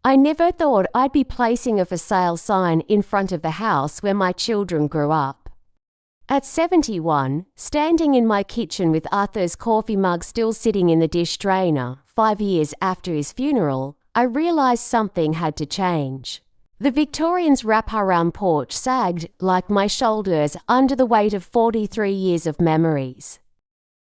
I never thought I'd be placing a for sale sign in front of the house where my children grew up. At 71, standing in my kitchen with Arthur's coffee mug still sitting in the dish drainer, 5 years after his funeral, I realized something had to change. The Victorian's wraparound porch sagged like my shoulders under the weight of 43 years of memories.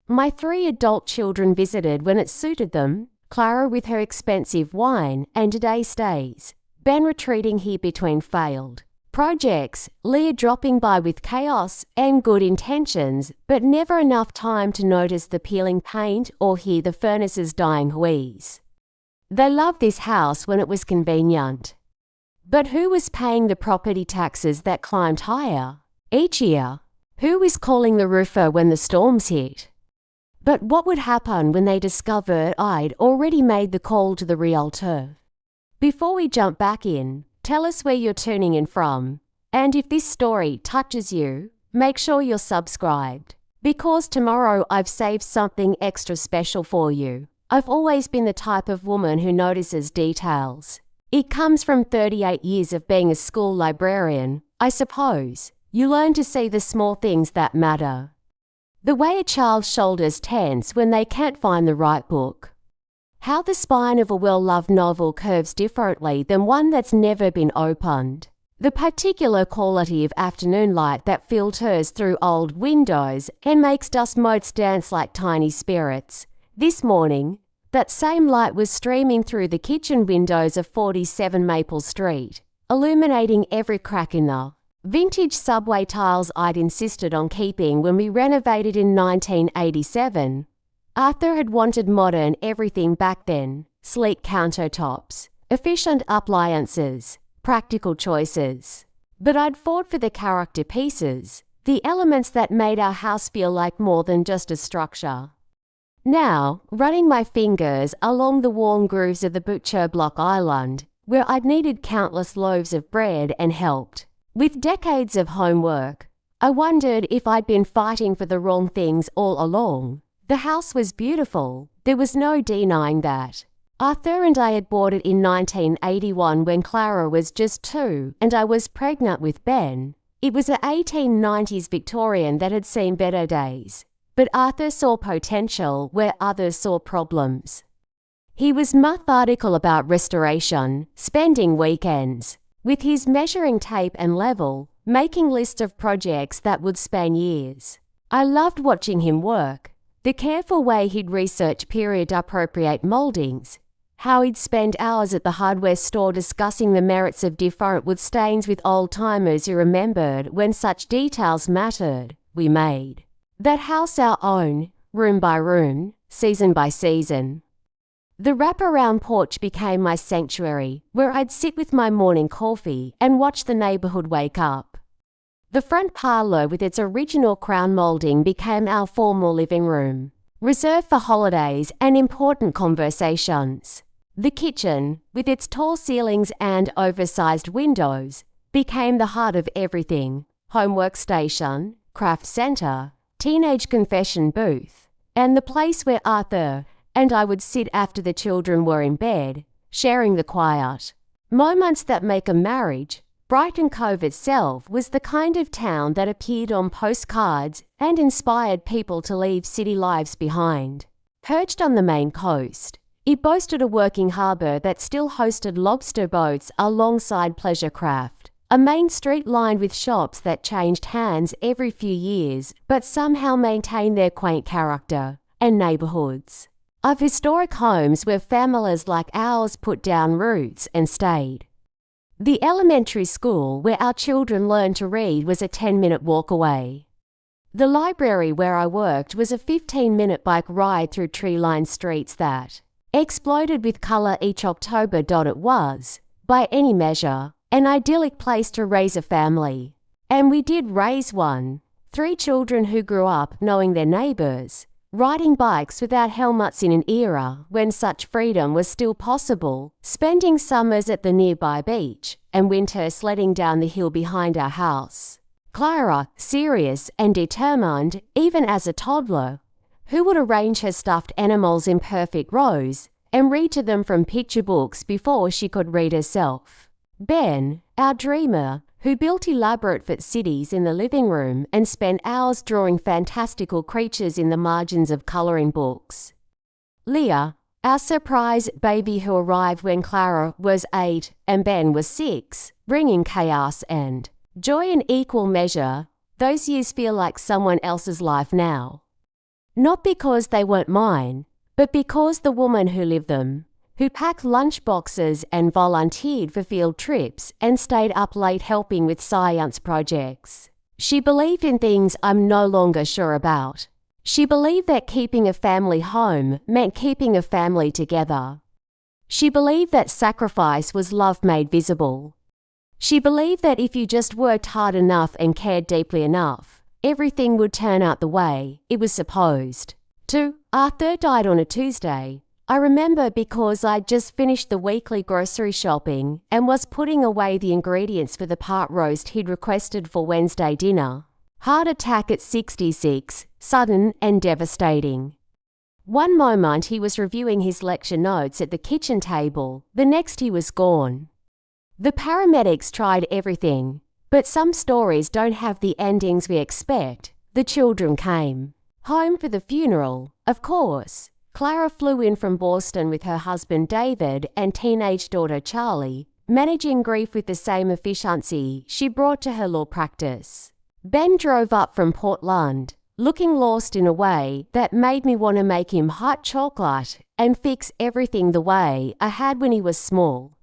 My 3 adult children visited when it suited them, Clara with her expensive wine and day stays, Ben retreating here between failed projects, Leah dropping by with chaos and good intentions, but never enough time to notice the peeling paint or hear the furnace's dying wheeze. They loved this house when it was convenient. But who was paying the property taxes that climbed higher each year? Who was calling the roofer when the storms hit? But what would happen when they discovered I'd already made the call to the realtor? Before we jump back in, tell us where you're tuning in from. And if this story touches you, make sure you're subscribed. Because tomorrow I've saved something extra special for you. I've always been the type of woman who notices details. It comes from 38 years of being a school librarian, I suppose. You learn to see the small things that matter. The way a child's shoulders tense when they can't find the right book. How the spine of a well-loved novel curves differently than one that's never been opened. The particular quality of afternoon light that filters through old windows and makes dust motes dance like tiny spirits. This morning, that same light was streaming through the kitchen windows of 47 Maple Street, illuminating every crack in the vintage subway tiles I'd insisted on keeping when we renovated in 1987. Arthur had wanted modern everything back then, sleek countertops, efficient appliances, practical choices. But I'd fought for the character pieces, the elements that made our house feel like more than just a structure. Now, running my fingers along the worn grooves of the butcher block island, where I'd kneaded countless loaves of bread and helped with decades of homework, I wondered if I'd been fighting for the wrong things all along. The house was beautiful, there was no denying that. Arthur and I had bought it in 1981 when Clara was just 2 and I was pregnant with Ben. It was an 1890s Victorian that had seen better days. But Arthur saw potential where others saw problems. He was methodical about restoration, spending weekends with his measuring tape and level, making lists of projects that would span years. I loved watching him work, the careful way he'd research period-appropriate moldings, how he'd spend hours at the hardware store discussing the merits of different wood stains with old-timers who remembered when such details mattered. We made that house our own, room by room, season by season. The wraparound porch became my sanctuary, where I'd sit with my morning coffee and watch the neighborhood wake up. The front parlor with its original crown molding became our formal living room, reserved for holidays and important conversations. The kitchen, with its tall ceilings and oversized windows, became the heart of everything: homework station, craft center, teenage confession booth, and the place where Arthur and I would sit after the children were in bed, sharing the quiet moments that make a marriage. Brighton Cove itself was the kind of town that appeared on postcards and inspired people to leave city lives behind. Perched on the main coast, it boasted a working harbour that still hosted lobster boats alongside pleasure craft, a main street lined with shops that changed hands every few years but somehow maintained their quaint character, and neighbourhoods of historic homes where families like ours put down roots and stayed. The elementary school where our children learned to read was a 10-minute walk away. The library where I worked was a 15-minute bike ride through tree-lined streets that exploded with colour each October. It was, by any measure, an idyllic place to raise a family. And we did raise one. 3 children who grew up knowing their neighbours, riding bikes without helmets in an era when such freedom was still possible, spending summers at the nearby beach and winters sledding down the hill behind our house. Clara, serious and determined even as a toddler, who would arrange her stuffed animals in perfect rows and read to them from picture books before she could read herself. Ben, our dreamer, who built elaborate fit cities in the living room and spent hours drawing fantastical creatures in the margins of colouring books. Leah, our surprise baby who arrived when Clara was 8 and Ben was 6, bringing chaos and joy in equal measure. Those years feel like someone else's life now. Not because they weren't mine, but because the woman who lived them, who packed lunch boxes and volunteered for field trips and stayed up late helping with science projects. She believed in things I'm no longer sure about. She believed that keeping a family home meant keeping a family together. She believed that sacrifice was love made visible. She believed that if you just worked hard enough and cared deeply enough, everything would turn out the way it was supposed to. Arthur died on a Tuesday. I remember because I'd just finished the weekly grocery shopping and was putting away the ingredients for the pot roast he'd requested for Wednesday dinner. Heart attack at 66, sudden and devastating. One moment he was reviewing his lecture notes at the kitchen table, the next he was gone. The paramedics tried everything, but some stories don't have the endings we expect. The children came home for the funeral, of course. Clara flew in from Boston with her husband David and teenage daughter Charlie, managing grief with the same efficiency she brought to her law practice. Ben drove up from Portland, looking lost in a way that made me want to make him hot chocolate and fix everything the way I had when he was small.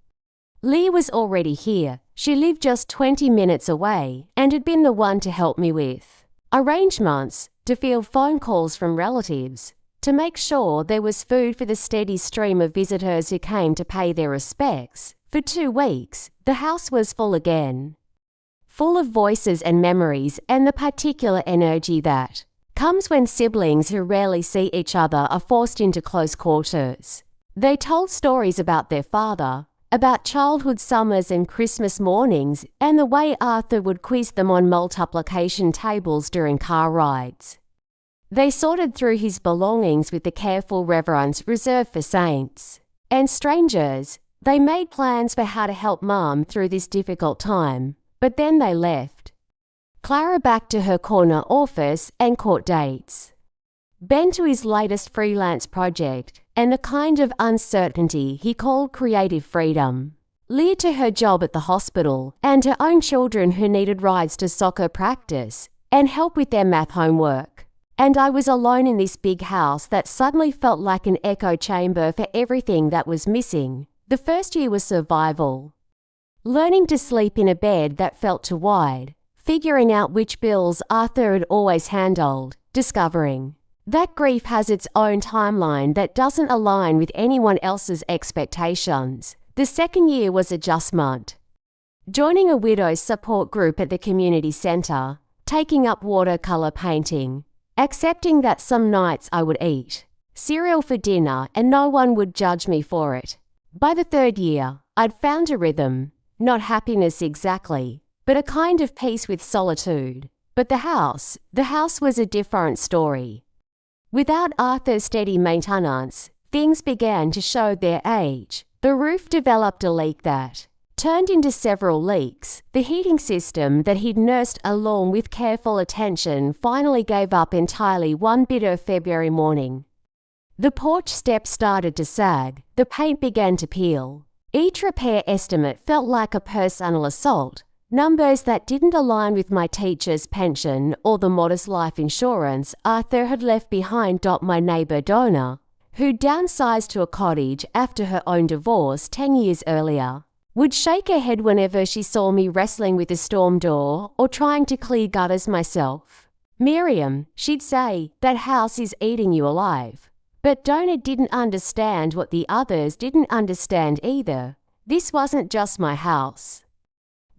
Leah was already here. She lived just 20 minutes away and had been the one to help me with arrangements, to field phone calls from relatives, to make sure there was food for the steady stream of visitors who came to pay their respects. For 2 weeks, the house was full again. Full of voices and memories and the particular energy that comes when siblings who rarely see each other are forced into close quarters. They told stories about their father, about childhood summers and Christmas mornings, and the way Arthur would quiz them on multiplication tables during car rides. They sorted through his belongings with the careful reverence reserved for saints and strangers. They made plans for how to help Mum through this difficult time, but then they left. Clara back to her corner office and court dates. Ben to his latest freelance project and the kind of uncertainty he called creative freedom. Leah to her job at the hospital and her own children who needed rides to soccer practice and help with their math homework. And I was alone in this big house that suddenly felt like an echo chamber for everything that was missing. The first year was survival. Learning to sleep in a bed that felt too wide, figuring out which bills Arthur had always handled, discovering that grief has its own timeline that doesn't align with anyone else's expectations. The second year was adjustment. Joining a widow's support group at the community centre, taking up watercolour painting, accepting that some nights I would eat cereal for dinner and no one would judge me for it. By the third year, I'd found a rhythm, not happiness exactly, but a kind of peace with solitude. But the house was a different story. Without Arthur's steady maintenance, things began to show their age. The roof developed a leak that turned into several leaks. The heating system that he'd nursed along with careful attention finally gave up entirely one bitter February morning. The porch steps started to sag. The paint began to peel. Each repair estimate felt like a personal assault. Numbers that didn't align with my teacher's pension or the modest life insurance Arthur had left behind. My neighbour Donna, who downsized to a cottage after her own divorce 10 years earlier, would shake her head whenever she saw me wrestling with a storm door or trying to clear gutters myself. Miriam, she'd say, that house is eating you alive. But Donna didn't understand what the others didn't understand either. This wasn't just my house.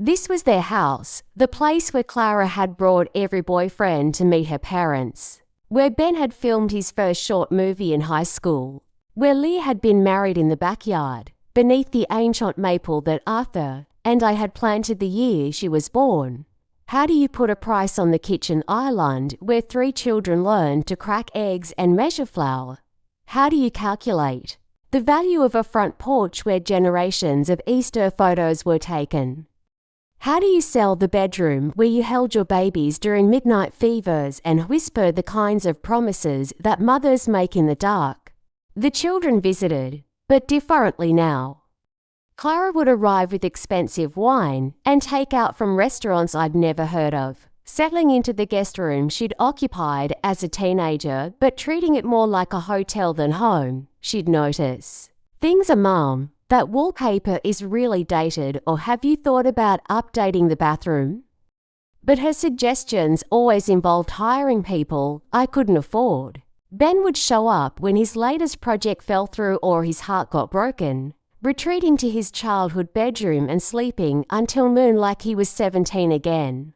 This was their house, the place where Clara had brought every boyfriend to meet her parents, where Ben had filmed his first short movie in high school, where Leah had been married in the backyard, beneath the ancient maple that Arthur and I had planted the year she was born. How do you put a price on the kitchen island where 3 children learned to crack eggs and measure flour? How do you calculate The value of a front porch where generations of Easter photos were taken. How do you sell the bedroom where you held your babies during midnight fevers and whispered the kinds of promises that mothers make in the dark? The children visited, but differently now. Clara would arrive with expensive wine and takeout from restaurants I'd never heard of, settling into the guest room she'd occupied as a teenager but treating it more like a hotel than home. She'd notice, "Things are Mum, that wallpaper is really dated, or have you thought about updating the bathroom?" But her suggestions always involved hiring people I couldn't afford. Ben would show up when his latest project fell through or his heart got broken, retreating to his childhood bedroom and sleeping until noon like he was 17 again.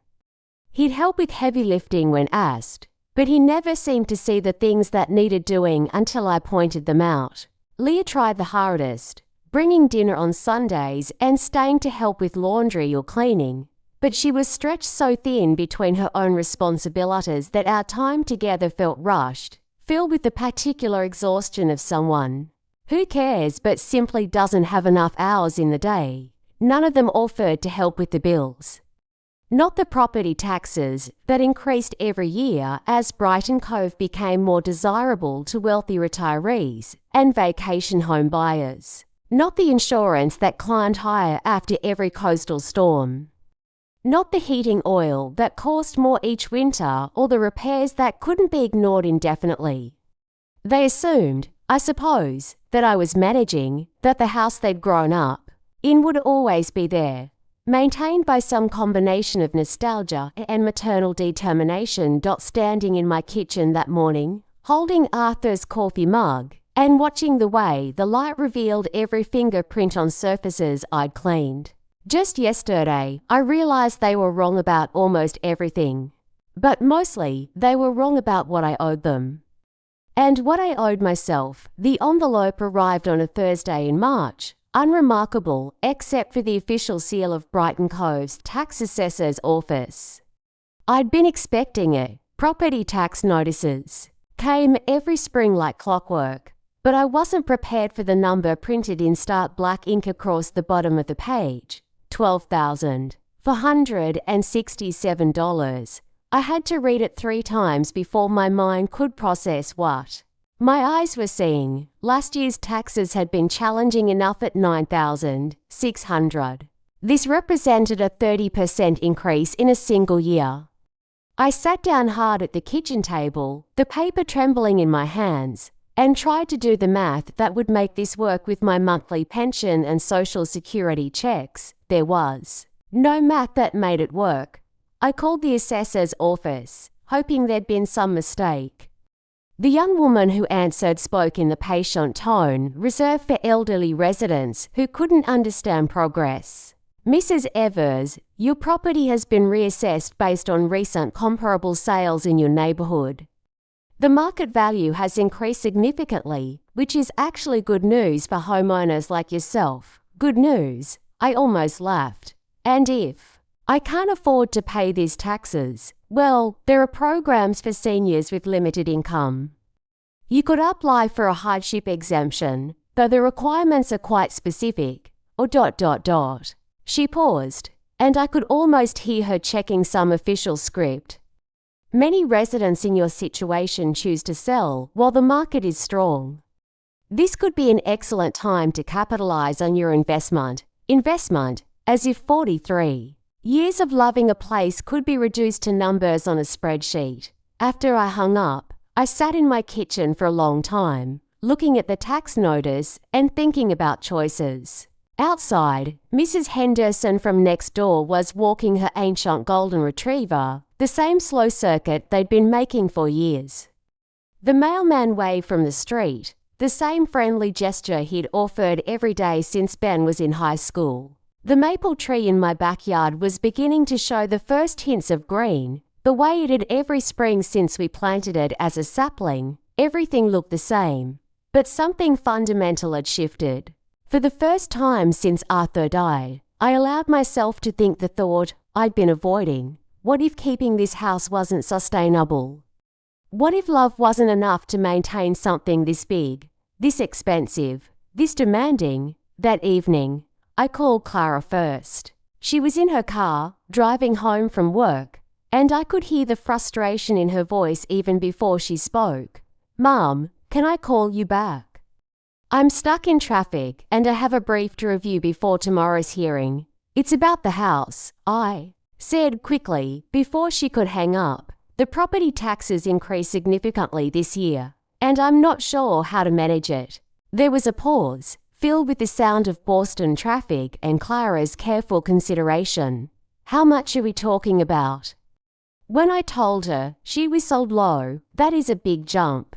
He'd help with heavy lifting when asked, but he never seemed to see the things that needed doing until I pointed them out. Leah tried the hardest, bringing dinner on Sundays and staying to help with laundry or cleaning, but she was stretched so thin between her own responsibilities that our time together felt rushed, filled with the particular exhaustion of someone who cares but simply doesn't have enough hours in the day. None of them offered to help with the bills. Not the property taxes that increased every year as Brighton Cove became more desirable to wealthy retirees and vacation home buyers. Not the insurance that climbed higher after every coastal storm. Not the heating oil that cost more each winter or the repairs that couldn't be ignored indefinitely. They assumed, I suppose, that I was managing, that the house they'd grown up in would always be there, maintained by some combination of nostalgia and maternal determination. Standing in my kitchen that morning, holding Arthur's coffee mug, and watching the way the light revealed every fingerprint on surfaces I'd cleaned. Just yesterday, I realized they were wrong about almost everything. But mostly, they were wrong about what I owed them. And what I owed myself. The envelope arrived on a Thursday in March, unremarkable except for the official seal of Brighton Cove's tax assessor's office. I'd been expecting it. Property tax notices came every spring like clockwork. But I wasn't prepared for the number printed in stark black ink across the bottom of the page. $12,467. I had to read it 3 times before my mind could process what my eyes were seeing. Last year's taxes had been challenging enough at $9,600. This represented a 30% increase in a single year. I sat down hard at the kitchen table, the paper trembling in my hands, and tried to do the math that would make this work with my monthly pension and social security checks. There was no math that made it work. I called the assessor's office, hoping there'd been some mistake. The young woman who answered spoke in the patient tone reserved for elderly residents who couldn't understand progress. "Mrs. Evers, your property has been reassessed based on recent comparable sales in your neighbourhood. The market value has increased significantly, which is actually good news for homeowners like yourself." Good news? I almost laughed. And if I can't afford to pay these taxes, well, there are programs for seniors with limited income. You could apply for a hardship exemption, though the requirements are quite specific, or ... She paused, and I could almost hear her checking some official script. Many residents in your situation choose to sell while the market is strong. This could be an excellent time to capitalize on your investment. As if 43 years of loving a place could be reduced to numbers on a spreadsheet. After I hung up, I sat in my kitchen for a long time, looking at the tax notice and thinking about choices. Outside, Mrs. Henderson from next door was walking her ancient golden retriever, the same slow circuit they'd been making for years. The mailman waved from the street, the same friendly gesture he'd offered every day since Ben was in high school. The maple tree in my backyard was beginning to show the first hints of green, the way it had every spring since we planted it as a sapling. Everything looked the same, but something fundamental had shifted. For the first time since Arthur died, I allowed myself to think the thought I'd been avoiding. What if keeping this house wasn't sustainable? What if love wasn't enough to maintain something this big, this expensive, this demanding. That evening, I called Clara first. She was in her car, driving home from work, and I could hear the frustration in her voice even before she spoke. "Mom, can I call you back? I'm stuck in traffic and I have a brief to review before tomorrow's hearing. It's about the house," I said quickly before she could hang up. "The property taxes increased significantly this year, and I'm not sure how to manage it." There was a pause, filled with the sound of Boston traffic and Clara's careful consideration. "How much are we talking about?" When I told her, she whistled low. "That is a big jump."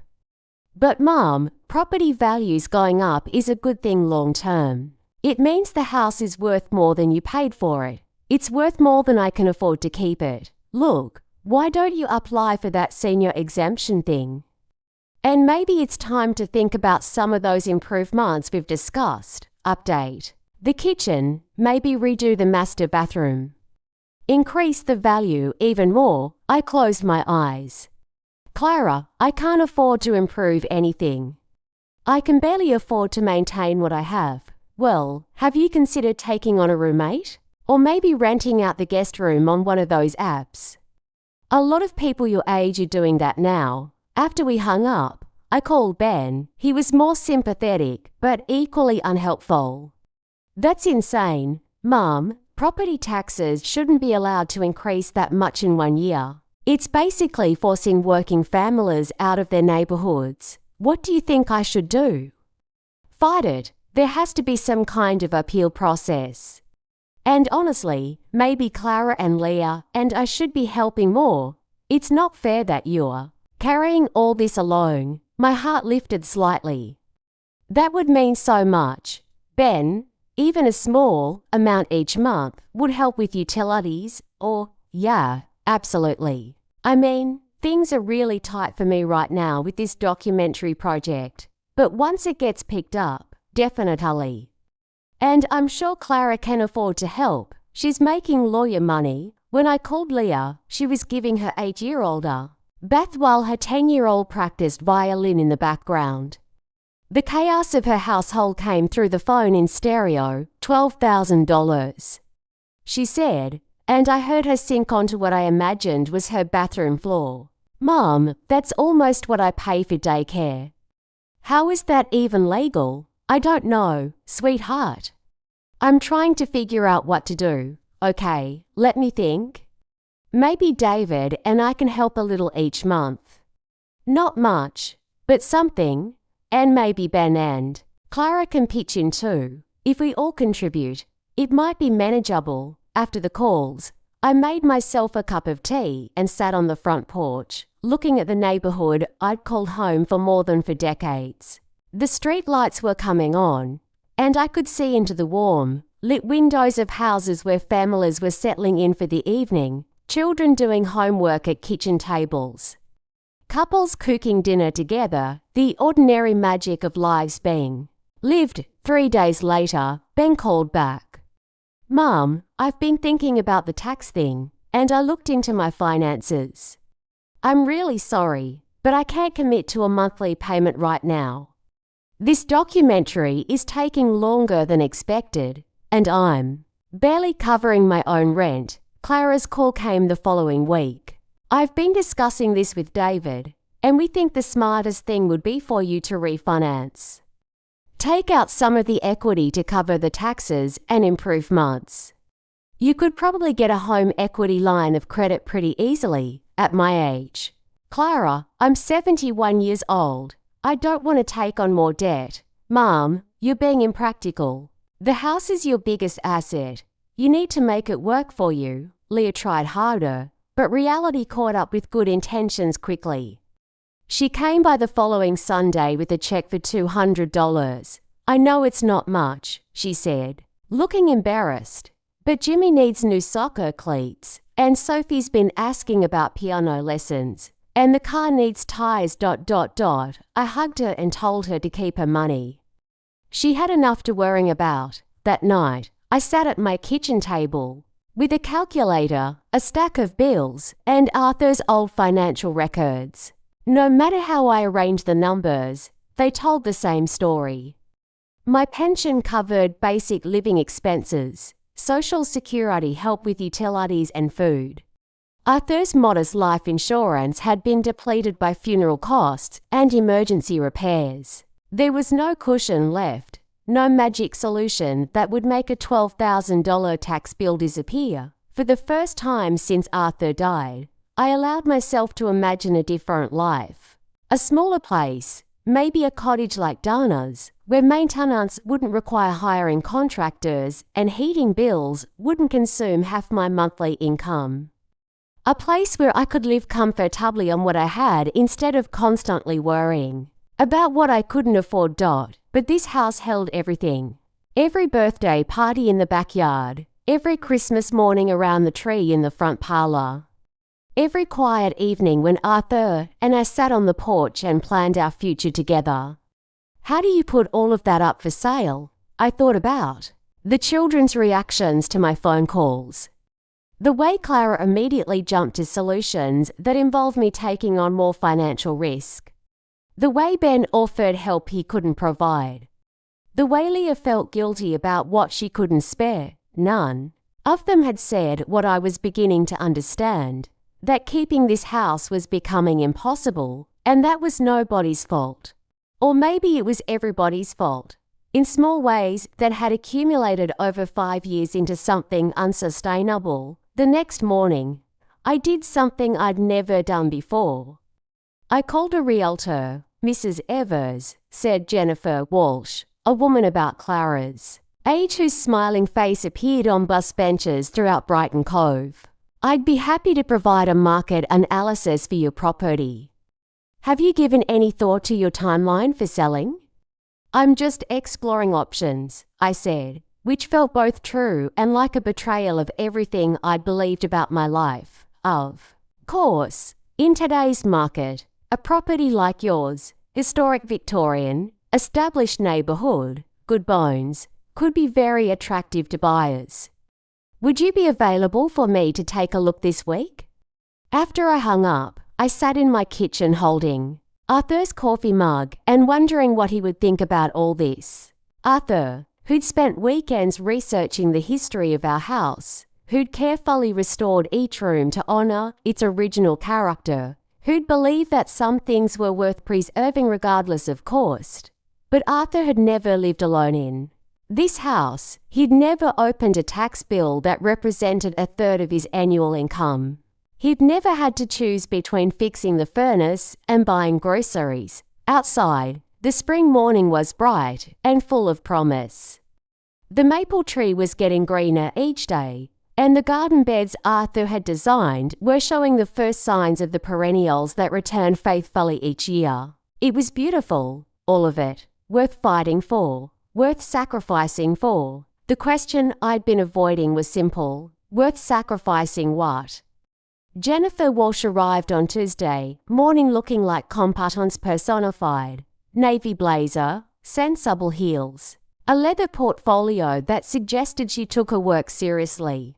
"But Mom, property values going up is a good thing long term. It means the house is worth more than you paid for it. It's worth more than I can afford to keep it. Look, why don't you apply for that senior exemption thing? And maybe it's time to think about some of those improvements we've discussed. Update the kitchen, maybe redo the master bathroom. Increase the value even more." I closed my eyes. "Clara, I can't afford to improve anything. I can barely afford to maintain what I have." "Well, have you considered taking on a roommate? Or maybe renting out the guest room on one of those apps? A lot of people your age are doing that now." After we hung up, I called Ben. He was more sympathetic, but equally unhelpful. "That's insane, Mum. Property taxes shouldn't be allowed to increase that much in 1 year. It's basically forcing working families out of their neighborhoods. What do you think I should do?" "Fight it. There has to be some kind of appeal process. And honestly, maybe Clara and Leah and I should be helping more. It's not fair that you're carrying all this alone." My heart lifted slightly. That would mean so much. "Ben, even a small amount each month would help with utilities or..." "Yeah, absolutely. I mean, things are really tight for me right now with this documentary project. But once it gets picked up, definitely. And I'm sure Clara can afford to help. She's making lawyer money." When I called Leah, she was giving her 8-year-older bath while her 10-year-old practiced violin in the background. The chaos of her household came through the phone in stereo. $12,000, she said, and I heard her sink onto what I imagined was her bathroom floor. "Mom, that's almost what I pay for daycare. How is that even legal?" "I don't know, sweetheart. I'm trying to figure out what to do." "Okay, let me think. Maybe David and I can help a little each month. Not much, but something. And maybe Ben and Clara can pitch in too. If we all contribute, it might be manageable." After the calls, I made myself a cup of tea and sat on the front porch, looking at the neighborhood I'd called home for more than 4 decades. The street lights were coming on, and I could see into the warm, lit windows of houses where families were settling in for the evening, children doing homework at kitchen tables, couples cooking dinner together, the ordinary magic of lives being lived. 3 days later, Ben called back. "Mum, I've been thinking about the tax thing, and I looked into my finances. I'm really sorry, but I can't commit to a monthly payment right now. This documentary is taking longer than expected, and I'm barely covering my own rent." Clara's call came the following week. "I've been discussing this with David, and we think the smartest thing would be for you to refinance. Take out some of the equity to cover the taxes and improvements. You could probably get a home equity line of credit pretty easily at my age. Clara, I'm 71 years old. I don't want to take on more debt." "Mom, you're being impractical. The house is your biggest asset. You need to make it work for you." Leah tried harder, but reality caught up with good intentions quickly. She came by the following Sunday with a check for $200. "I know it's not much," she said, looking embarrassed, "but Jimmy needs new soccer cleats, and Sophie's been asking about piano lessons, and the car needs tires. I hugged her and told her to keep her money. She had enough to worry about. That night, I sat at my kitchen table with a calculator, a stack of bills, and Arthur's old financial records. No matter how I arranged the numbers, they told the same story. My pension covered basic living expenses, Social Security help with utilities and food. Arthur's modest life insurance had been depleted by funeral costs and emergency repairs. There was no cushion left, no magic solution that would make a $12,000 tax bill disappear. For the first time since Arthur died, I allowed myself to imagine a different life. A smaller place, maybe a cottage like Dana's, where maintenance wouldn't require hiring contractors and heating bills wouldn't consume half my monthly income. A place where I could live comfortably on what I had instead of constantly worrying about what I couldn't afford. But this house held everything. Every birthday party in the backyard, every Christmas morning around the tree in the front parlor, every quiet evening when Arthur and I sat on the porch and planned our future together. How do you put all of that up for sale? I thought about the children's reactions to my phone calls. The way Clara immediately jumped to solutions that involved me taking on more financial risk. The way Ben offered help he couldn't provide. The way Leah felt guilty about what she couldn't spare. None of them had said what I was beginning to understand, that keeping this house was becoming impossible, and that was nobody's fault. Or maybe it was everybody's fault, in small ways that had accumulated over 5 years into something unsustainable. The next morning, I did something I'd never done before. I called a realtor. Mrs. Evers, said Jennifer Walsh, a woman about Clara's age whose smiling face appeared on bus benches throughout Brighton Cove. I'd be happy to provide a market analysis for your property. Have you given any thought to your timeline for selling? I'm just exploring options, I said, which felt both true and like a betrayal of everything I'd believed about my life. Of course, in today's market, a property like yours, historic Victorian, established neighbourhood, good bones, could be very attractive to buyers. Would you be available for me to take a look this week? After I hung up, I sat in my kitchen holding Arthur's coffee mug and wondering what he would think about all this. Arthur, who'd spent weekends researching the history of our house, who'd carefully restored each room to honour its original character, who'd believed that some things were worth preserving regardless of cost. But Arthur had never lived alone in this house. He'd never opened a tax bill that represented a third of his annual income. He'd never had to choose between fixing the furnace and buying groceries. Outside, the spring morning was bright and full of promise. The maple tree was getting greener each day, and the garden beds Arthur had designed were showing the first signs of the perennials that return faithfully each year. It was beautiful, all of it, worth fighting for, worth sacrificing for. The question I'd been avoiding was simple: worth sacrificing what? Jennifer Walsh arrived on Tuesday morning looking like competence personified. Navy blazer, sensible heels, a leather portfolio that suggested she took her work seriously.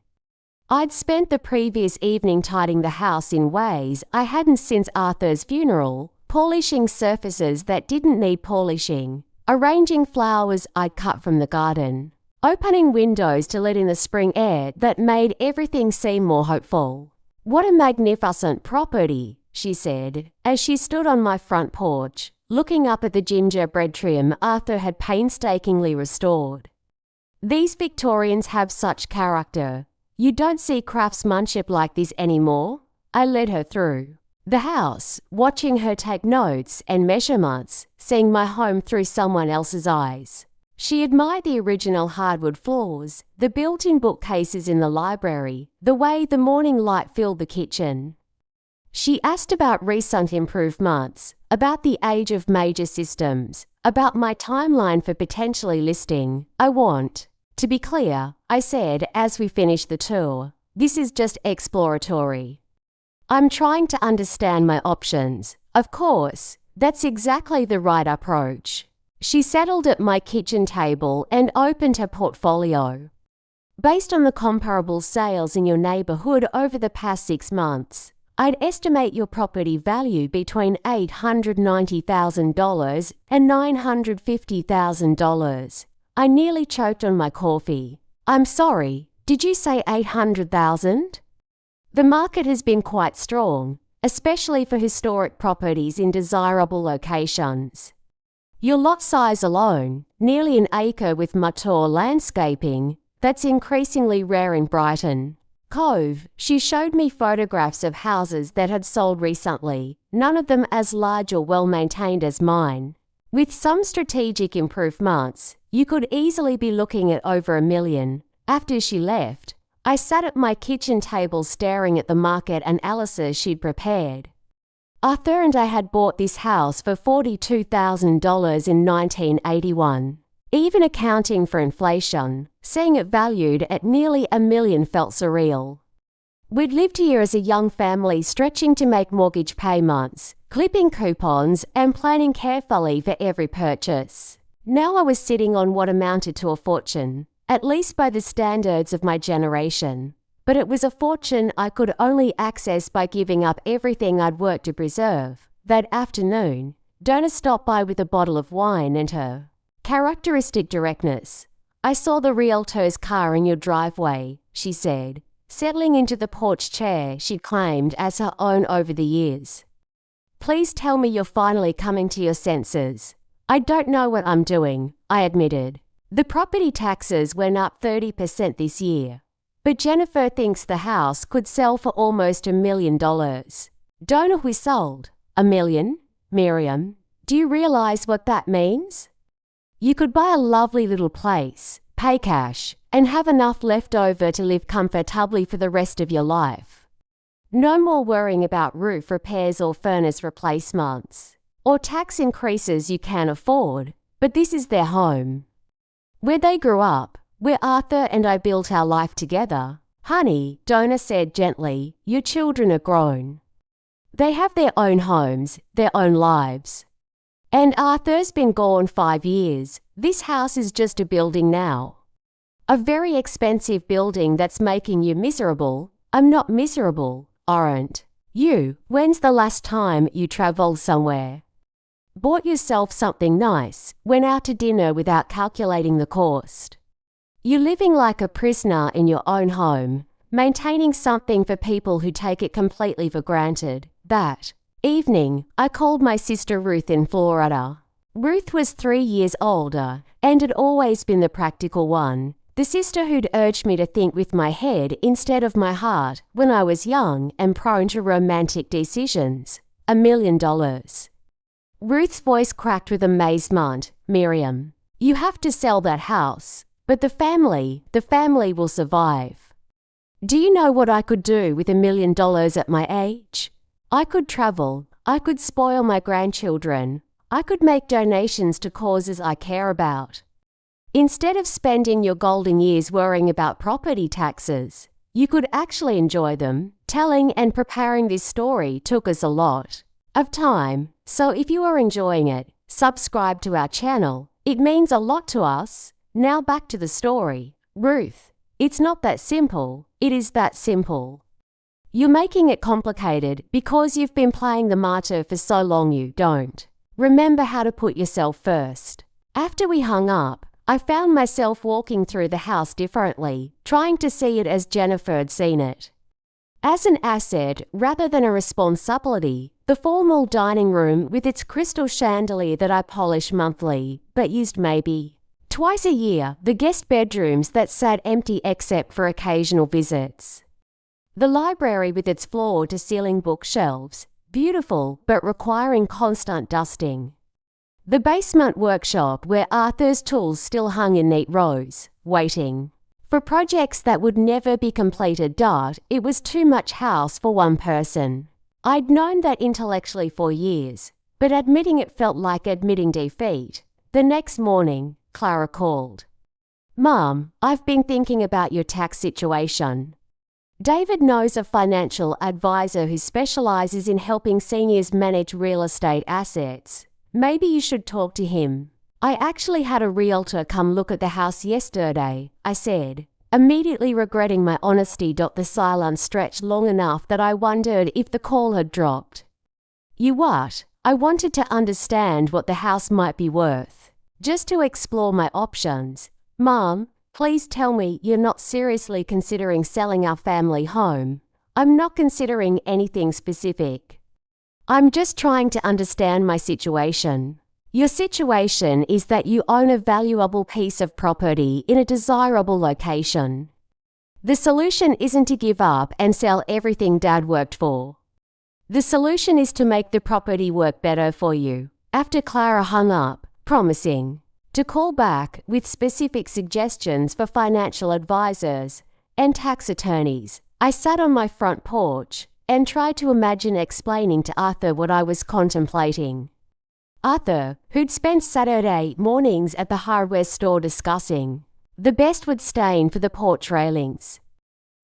I'd spent the previous evening tidying the house in ways I hadn't since Arthur's funeral, polishing surfaces that didn't need polishing, arranging flowers I'd cut from the garden, opening windows to let in the spring air that made everything seem more hopeful. "What a magnificent property," she said, as she stood on my front porch, looking up at the gingerbread trim Arthur had painstakingly restored. "These Victorians have such character. You don't see craftsmanship like this anymore." I led her through the house, watching her take notes and measurements, seeing my home through someone else's eyes. She admired the original hardwood floors, the built-in bookcases in the library, the way the morning light filled the kitchen. She asked about recent improvements, about the age of major systems, about my timeline for potentially listing. "I want to be clear," I said as we finished the tour. "This is just exploratory. I'm trying to understand my options." "Of course, that's exactly the right approach." She settled at my kitchen table and opened her portfolio. "Based on the comparable sales in your neighbourhood over the past 6 months, I'd estimate your property value between $890,000 and $950,000. I nearly choked on my coffee. I'm sorry, did you say 800,000? The market has been quite strong, especially for historic properties in desirable locations. Your lot size alone, nearly an acre with mature landscaping, that's increasingly rare in Brighton. Cove, she showed me photographs of houses that had sold recently, none of them as large or well-maintained as mine. With some strategic improvements, you could easily be looking at over $1 million. After she left, I sat at my kitchen table staring at the market analysis she'd prepared. Arthur and I had bought this house for $42,000 in 1981. Even accounting for inflation, seeing it valued at nearly $1 million felt surreal. We'd lived here as a young family, stretching to make mortgage payments, clipping coupons, and planning carefully for every purchase. Now I was sitting on what amounted to a fortune, at least by the standards of my generation. But it was a fortune I could only access by giving up everything I'd worked to preserve. That afternoon, Donna stopped by with a bottle of wine and her characteristic directness. I saw the realtor's car in your driveway, she said, settling into the porch chair she'd claimed as her own over the years. Please tell me you're finally coming to your senses. I don't know what I'm doing, I admitted. The property taxes went up 30% this year. But Jennifer thinks the house could sell for almost $1 million. Donna whistled. $1 million? Miriam, do you realize what that means? You could buy a lovely little place, pay cash, and have enough left over to live comfortably for the rest of your life. No more worrying about roof repairs or furnace replacements, or tax increases you can't afford, but this is their home. Where they grew up, where Arthur and I built our life together. Honey, Donna said gently, your children are grown. They have their own homes, their own lives. And Arthur's been gone 5 years. This house is just a building now. A very expensive building that's making you miserable. I'm not miserable, aren't you? When's the last time you travelled somewhere? Bought yourself something nice, went out to dinner without calculating the cost. You're living like a prisoner in your own home, maintaining something for people who take it completely for granted. That evening, I called my sister Ruth in Florida. Ruth was 3 years older and had always been the practical one, the sister who'd urged me to think with my head instead of my heart when I was young and prone to romantic decisions. $1 million. Ruth's voice cracked with amazement. Miriam, you have to sell that house. But the family will survive. Do you know what I could do with $1 million at my age? I could travel, I could spoil my grandchildren, I could make donations to causes I care about. Instead of spending your golden years worrying about property taxes, you could actually enjoy them. Telling and preparing this story took us a lot of time, so if you are enjoying it, subscribe to our channel. It means a lot to us. Now back to the story. Ruth, it's not that simple, it is that simple. You're making it complicated because you've been playing the martyr for so long you don't remember how to put yourself first. After we hung up, I found myself walking through the house differently, trying to see it as Jennifer had seen it. As an asset rather than a responsibility, the formal dining room with its crystal chandelier that I polish monthly, but used maybe twice a year, the guest bedrooms that sat empty except for occasional visits. The library with its floor-to-ceiling bookshelves, beautiful but requiring constant dusting. The basement workshop where Arthur's tools still hung in neat rows, waiting for projects that would never be completed. It was too much house for one person. I'd known that intellectually for years, but admitting it felt like admitting defeat. The next morning, Clara called. Mom, I've been thinking about your tax situation. David knows a financial advisor who specializes in helping seniors manage real estate assets. Maybe you should talk to him. I actually had a realtor come look at the house yesterday, I said. immediately regretting my honesty. The silence stretched long enough that I wondered if the call had dropped. You what? I wanted to understand what the house might be worth, just to explore my options. Mom, please tell me you're not seriously considering selling our family home. I'm not considering anything specific. I'm just trying to understand my situation. Your situation is that you own a valuable piece of property in a desirable location. The solution isn't to give up and sell everything Dad worked for. The solution is to make the property work better for you. After Clara hung up, promising to call back with specific suggestions for financial advisors and tax attorneys, I sat on my front porch and tried to imagine explaining to Arthur what I was contemplating. Arthur, who'd spent Saturday mornings at the hardware store discussing the best wood stain for the porch railings,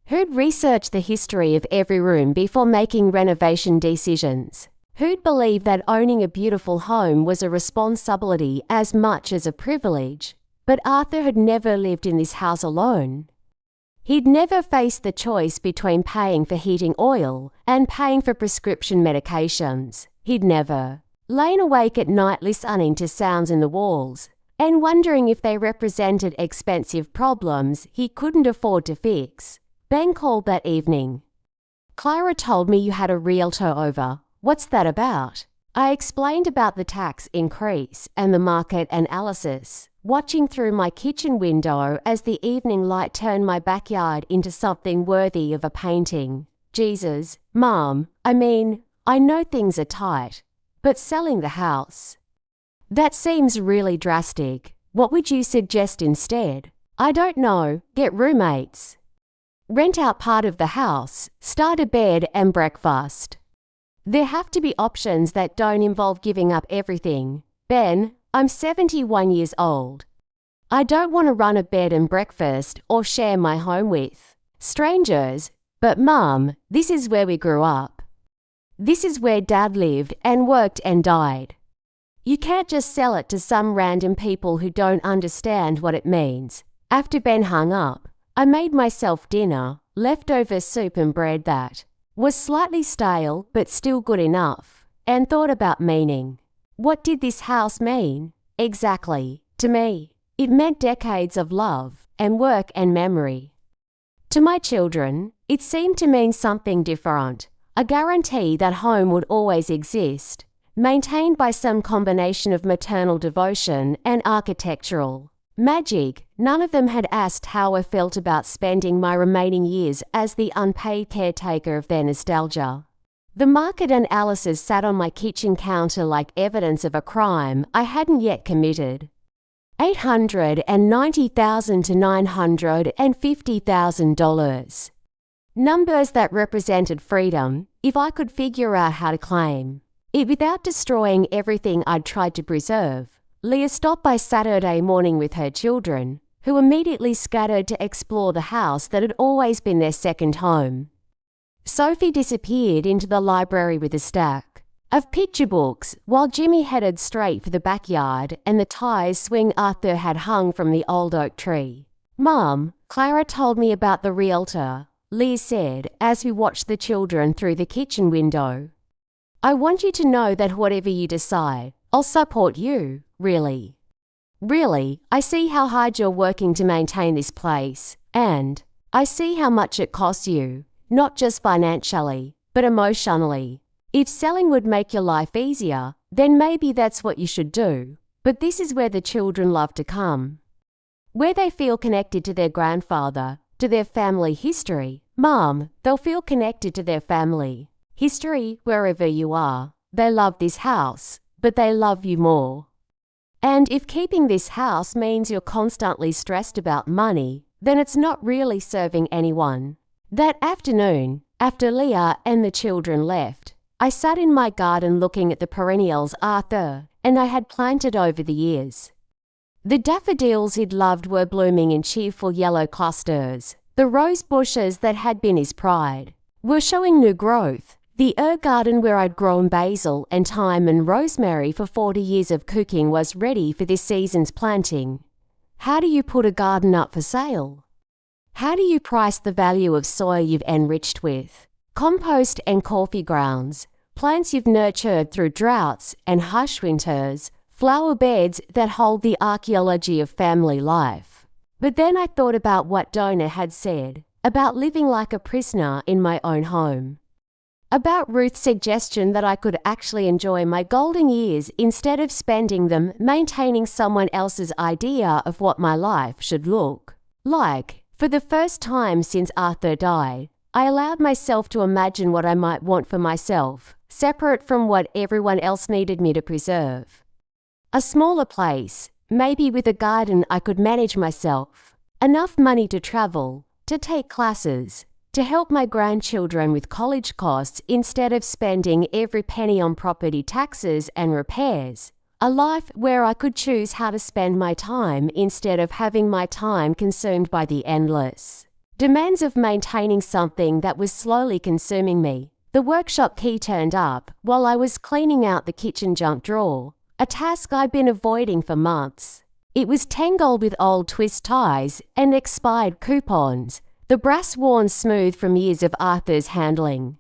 who'd researched the history of every room before making renovation decisions, who'd believed that owning a beautiful home was a responsibility as much as a privilege, but Arthur had never lived in this house alone. He'd never faced the choice between paying for heating oil and paying for prescription medications. He'd never lain awake at night listening to sounds in the walls and wondering if they represented expensive problems he couldn't afford to fix. Ben called that evening. Clara told me you had a realtor over. What's that about? I explained about the tax increase and the market analysis, watching through my kitchen window as the evening light turned my backyard into something worthy of a painting. Jesus, Mom, I know things are tight, but selling the house, that seems really drastic. What would you suggest instead? I don't know. Get roommates. Rent out part of the house, start a bed and breakfast. There have to be options that don't involve giving up everything. Ben, I'm 71 years old. I don't want to run a bed and breakfast or share my home with strangers. But Mum, this is where we grew up. This is where Dad lived and worked and died. You can't just sell it to some random people who don't understand what it means. After Ben hung up, I made myself dinner, leftover soup and bread that was slightly stale but still good enough, and thought about meaning. What did this house mean? Exactly, to me. It meant decades of love and work and memory. To my children, it seemed to mean something different. A guarantee that home would always exist, maintained by some combination of maternal devotion and architectural magic. None of them had asked how I felt about spending my remaining years as the unpaid caretaker of their nostalgia. The market analysis sat on my kitchen counter like evidence of a crime I hadn't yet committed. $890,000 to $950,000. Numbers that represented freedom, if I could figure out how to claim it without destroying everything I'd tried to preserve. Leah stopped by Saturday morning with her children, who immediately scattered to explore the house that had always been their second home. Sophie disappeared into the library with a stack of picture books, while Jimmy headed straight for the backyard and the ties swing Arthur had hung from the old oak tree. Mum, Clara told me about the realtor, Leah said as we watched the children through the kitchen window. I want you to know that whatever you decide, I'll support you, really. Really, I see how hard you're working to maintain this place, and I see how much it costs you, not just financially, but emotionally. If selling would make your life easier, then maybe that's what you should do. But this is where the children love to come, where they feel connected to their grandfather, to their family history. Mom, they'll feel connected to their family history wherever you are. They love this house, but they love you more. And if keeping this house means you're constantly stressed about money, then it's not really serving anyone. That afternoon, after Leah and the children left, I sat in my garden looking at the perennials Arthur and I had planted over the years. The daffodils he'd loved were blooming in cheerful yellow clusters. The rose bushes that had been his pride were showing new growth. The herb garden where I'd grown basil and thyme and rosemary for 40 years of cooking was ready for this season's planting. How do you put a garden up for sale? How do you price the value of soil you've enriched with? Compost and coffee grounds, plants you've nurtured through droughts and harsh winters, flower beds that hold the archaeology of family life. But then I thought about what Donna had said, about living like a prisoner in my own home. About Ruth's suggestion that I could actually enjoy my golden years instead of spending them maintaining someone else's idea of what my life should look like. For the first time since Arthur died, I allowed myself to imagine what I might want for myself, separate from what everyone else needed me to preserve. A smaller place, maybe with a garden I could manage myself, enough money to travel, to take classes, to help my grandchildren with college costs instead of spending every penny on property taxes and repairs. A life where I could choose how to spend my time instead of having my time consumed by the endless demands of maintaining something that was slowly consuming me. The workshop key turned up while I was cleaning out the kitchen junk drawer, a task I'd been avoiding for months. It was tangled with old twist ties and expired coupons, the brass worn smooth from years of Arthur's handling.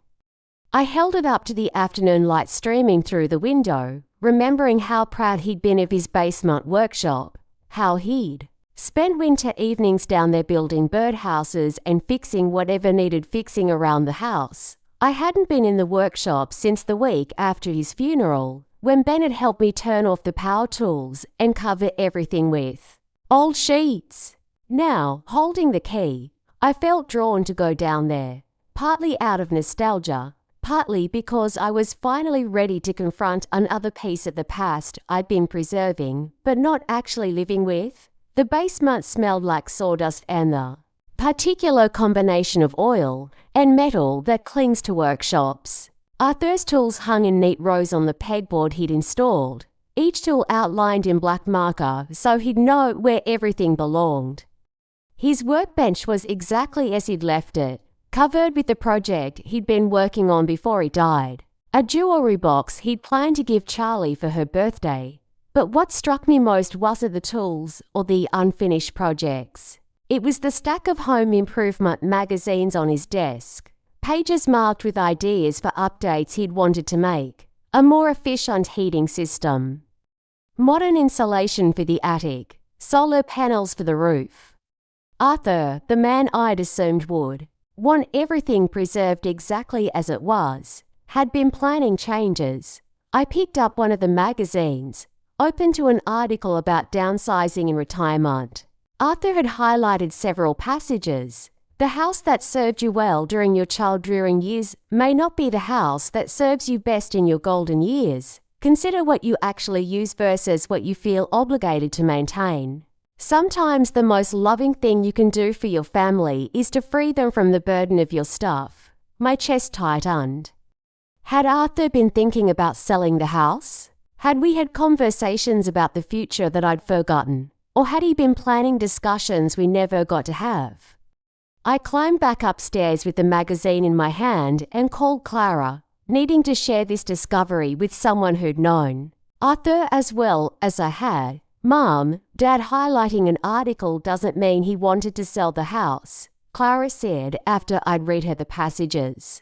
I held it up to the afternoon light streaming through the window, remembering how proud he'd been of his basement workshop, how he'd spent winter evenings down there building birdhouses and fixing whatever needed fixing around the house. I hadn't been in the workshop since the week after his funeral, when Bennett helped me turn off the power tools and cover everything with old sheets. Now, holding the key, I felt drawn to go down there, partly out of nostalgia, partly because I was finally ready to confront another piece of the past I'd been preserving, but not actually living with. The basement smelled like sawdust and the particular combination of oil and metal that clings to workshops. Arthur's tools hung in neat rows on the pegboard he'd installed, each tool outlined in black marker so he'd know where everything belonged. His workbench was exactly as he'd left it, covered with the project he'd been working on before he died, a jewelry box he'd planned to give Charlie for her birthday. But what struck me most wasn't the tools or the unfinished projects. It was the stack of home improvement magazines on his desk, pages marked with ideas for updates he'd wanted to make, a more efficient heating system, modern insulation for the attic, solar panels for the roof. Arthur, the man I'd assumed would want everything preserved exactly as it was, had been planning changes. I picked up one of the magazines, open to an article about downsizing in retirement. Arthur had highlighted several passages. The house that served you well during your child-rearing years may not be the house that serves you best in your golden years. Consider what you actually use versus what you feel obligated to maintain. Sometimes the most loving thing you can do for your family is to free them from the burden of your stuff. My chest tightened. Had Arthur been thinking about selling the house? Had we had conversations about the future that I'd forgotten? Or had he been planning discussions we never got to have? I climbed back upstairs with the magazine in my hand and called Clara, needing to share this discovery with someone who'd known Arthur as well as I had. "Mom, Dad highlighting an article doesn't mean he wanted to sell the house," Clara said after I'd read her the passages.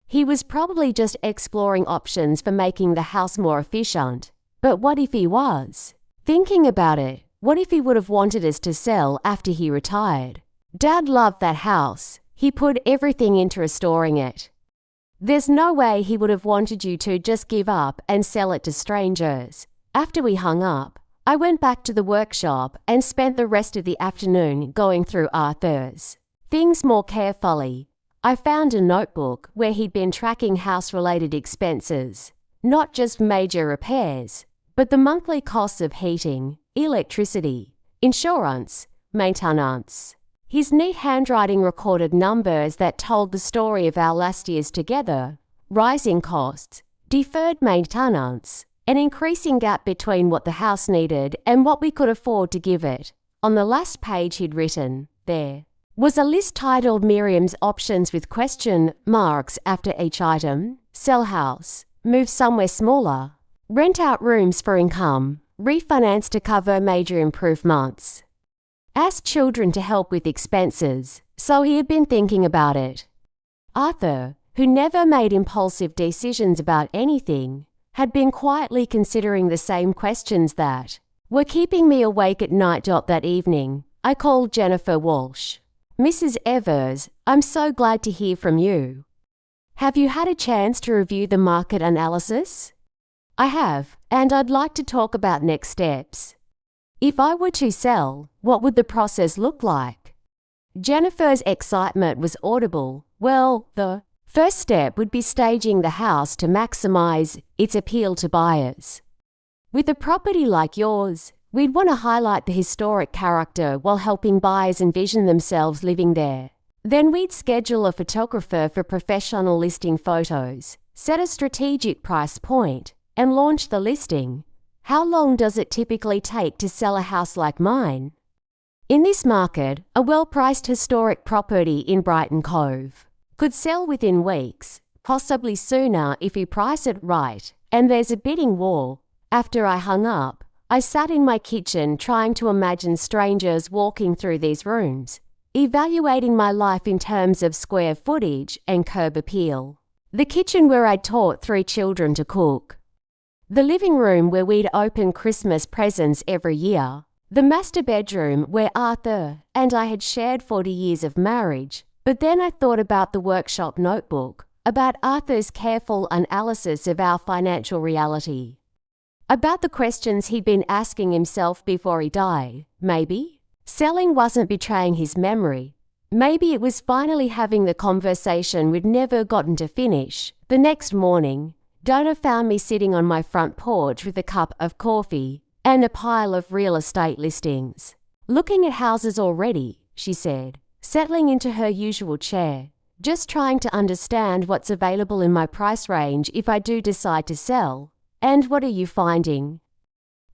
"He was probably just exploring options for making the house more efficient. But what if he was? Thinking about it, what if he would have wanted us to sell after he retired? Dad loved that house. He put everything into restoring it. There's no way he would have wanted you to just give up and sell it to strangers." After we hung up, I went back to the workshop and spent the rest of the afternoon going through Arthur's things more carefully. I found a notebook where he'd been tracking house-related expenses, not just major repairs, but the monthly costs of heating, electricity, insurance, maintenance. His neat handwriting recorded numbers that told the story of our last years together, rising costs, deferred maintenance, an increasing gap between what the house needed and what we could afford to give it. On the last page he'd written, there was a list titled Miriam's options with question marks after each item: sell house, move somewhere smaller, rent out rooms for income, refinance to cover major improvements. Asked children to help with expenses, so he had been thinking about it. Arthur, who never made impulsive decisions about anything, had been quietly considering the same questions that were keeping me awake at night. That evening, I called Jennifer Walsh. "Mrs. Evers, I'm so glad to hear from you. Have you had a chance to review the market analysis?" "I have, and I'd like to talk about next steps. If I were to sell, what would the process look like?" Jennifer's excitement was audible. "Well, the first step would be staging the house to maximize its appeal to buyers. With a property like yours, we'd want to highlight the historic character while helping buyers envision themselves living there. Then we'd schedule a photographer for professional listing photos, set a strategic price point, and launch the listing. How long does it typically take to sell a house like mine?" In this market, a well-priced historic property in Brighton Cove could sell within weeks, possibly sooner if you price it right, and there's a bidding war. After I hung up, I sat in my kitchen trying to imagine strangers walking through these rooms, evaluating my life in terms of square footage and curb appeal. The kitchen where I'd taught 3 children to cook. The living room where we'd open Christmas presents every year. The master bedroom where Arthur and I had shared 40 years of marriage. But then I thought about the workshop notebook, about Arthur's careful analysis of our financial reality, about the questions he'd been asking himself before he died. Maybe selling wasn't betraying his memory. Maybe it was finally having the conversation we'd never gotten to finish. The next morning, Donna found me sitting on my front porch with a cup of coffee and a pile of real estate listings. "Looking at houses already," she said, settling into her usual chair. "Just trying to understand what's available in my price range if I do decide to sell. And what are you finding?"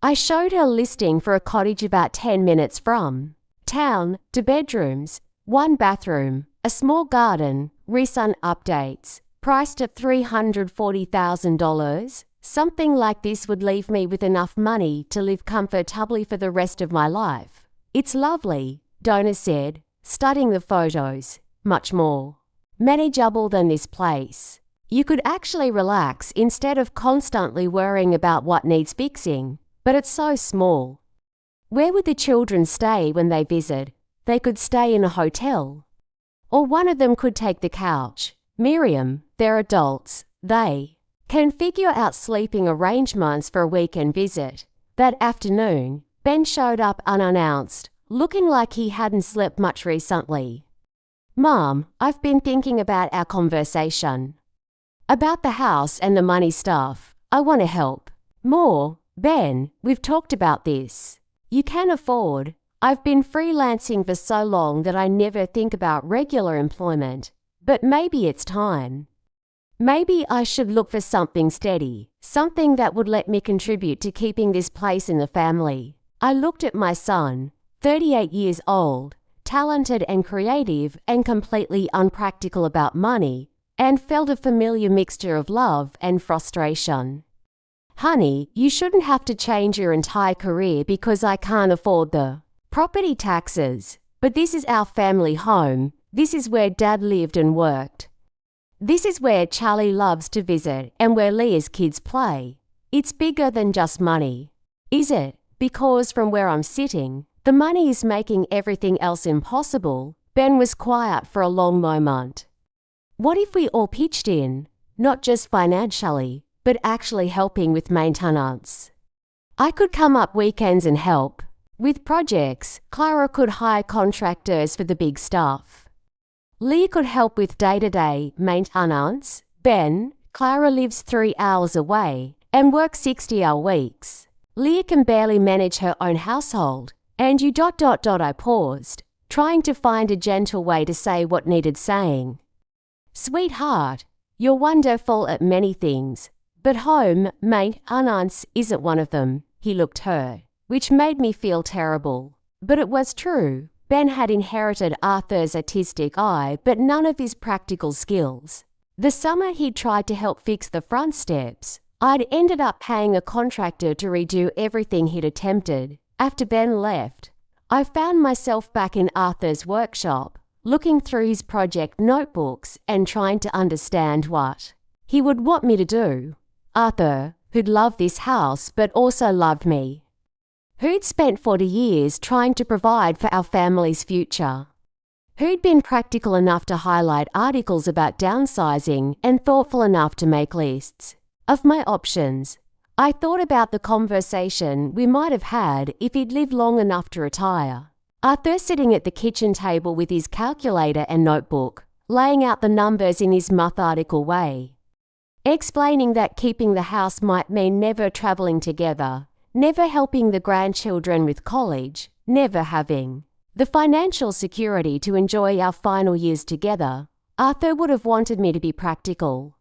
I showed her a listing for a cottage about 10 minutes from town, 2 bedrooms, 1 bathroom, a small garden, recent updates, priced at $340,000. Something like this would leave me with enough money to live comfortably for the rest of my life. "It's lovely," Donna said, studying the photos. "Much more manageable than this place. You could actually relax instead of constantly worrying about what needs fixing. But it's so small." "Where would the children stay when they visit?" "They could stay in a hotel. Or one of them could take the couch. Miriam, they're adults. They can figure out sleeping arrangements for a weekend visit." That afternoon, Ben showed up unannounced, looking like he hadn't slept much recently. "Mom, I've been thinking about our conversation. About the house and the money stuff. I want to help more. Ben, we've talked about this. You can afford. I've been freelancing for so long that I never think about regular employment. But maybe it's time. Maybe I should look for something steady, something that would let me contribute to keeping this place in the family." I looked at my son, 38 years old, talented and creative and completely unpractical about money, and felt a familiar mixture of love and frustration. "Honey, you shouldn't have to change your entire career because I can't afford the property taxes. But this is our family home. This is where Dad lived and worked. This is where Charlie loves to visit and where Leah's kids play. It's bigger than just money." "Is it? Because from where I'm sitting, the money is making everything else impossible." Ben was quiet for a long moment. "What if we all pitched in, not just financially, but actually helping with maintenance? I could come up weekends and help. With projects, Clara could hire contractors for the big stuff. Leah could help with day-to-day maintenance. Ben, Clara lives 3 hours away and works 60-hour weeks. Leah can barely manage her own household. And you ... I paused, trying to find a gentle way to say what needed saying. "Sweetheart, you're wonderful at many things, but home maintenance isn't one of them." He looked hurt, which made me feel terrible. But it was true. Ben had inherited Arthur's artistic eye, but none of his practical skills. The summer he'd tried to help fix the front steps, I'd ended up paying a contractor to redo everything he'd attempted. After Ben left, I found myself back in Arthur's workshop, looking through his project notebooks and trying to understand what he would want me to do. Arthur, who'd loved this house but also loved me, who'd spent 40 years trying to provide for our family's future, who'd been practical enough to highlight articles about downsizing and thoughtful enough to make lists of my options. I thought about the conversation we might have had if he'd lived long enough to retire. Arthur sitting at the kitchen table with his calculator and notebook, laying out the numbers in his methodical way, explaining that keeping the house might mean never travelling together, never helping the grandchildren with college, never having the financial security to enjoy our final years together. Arthur would have wanted me to be practical,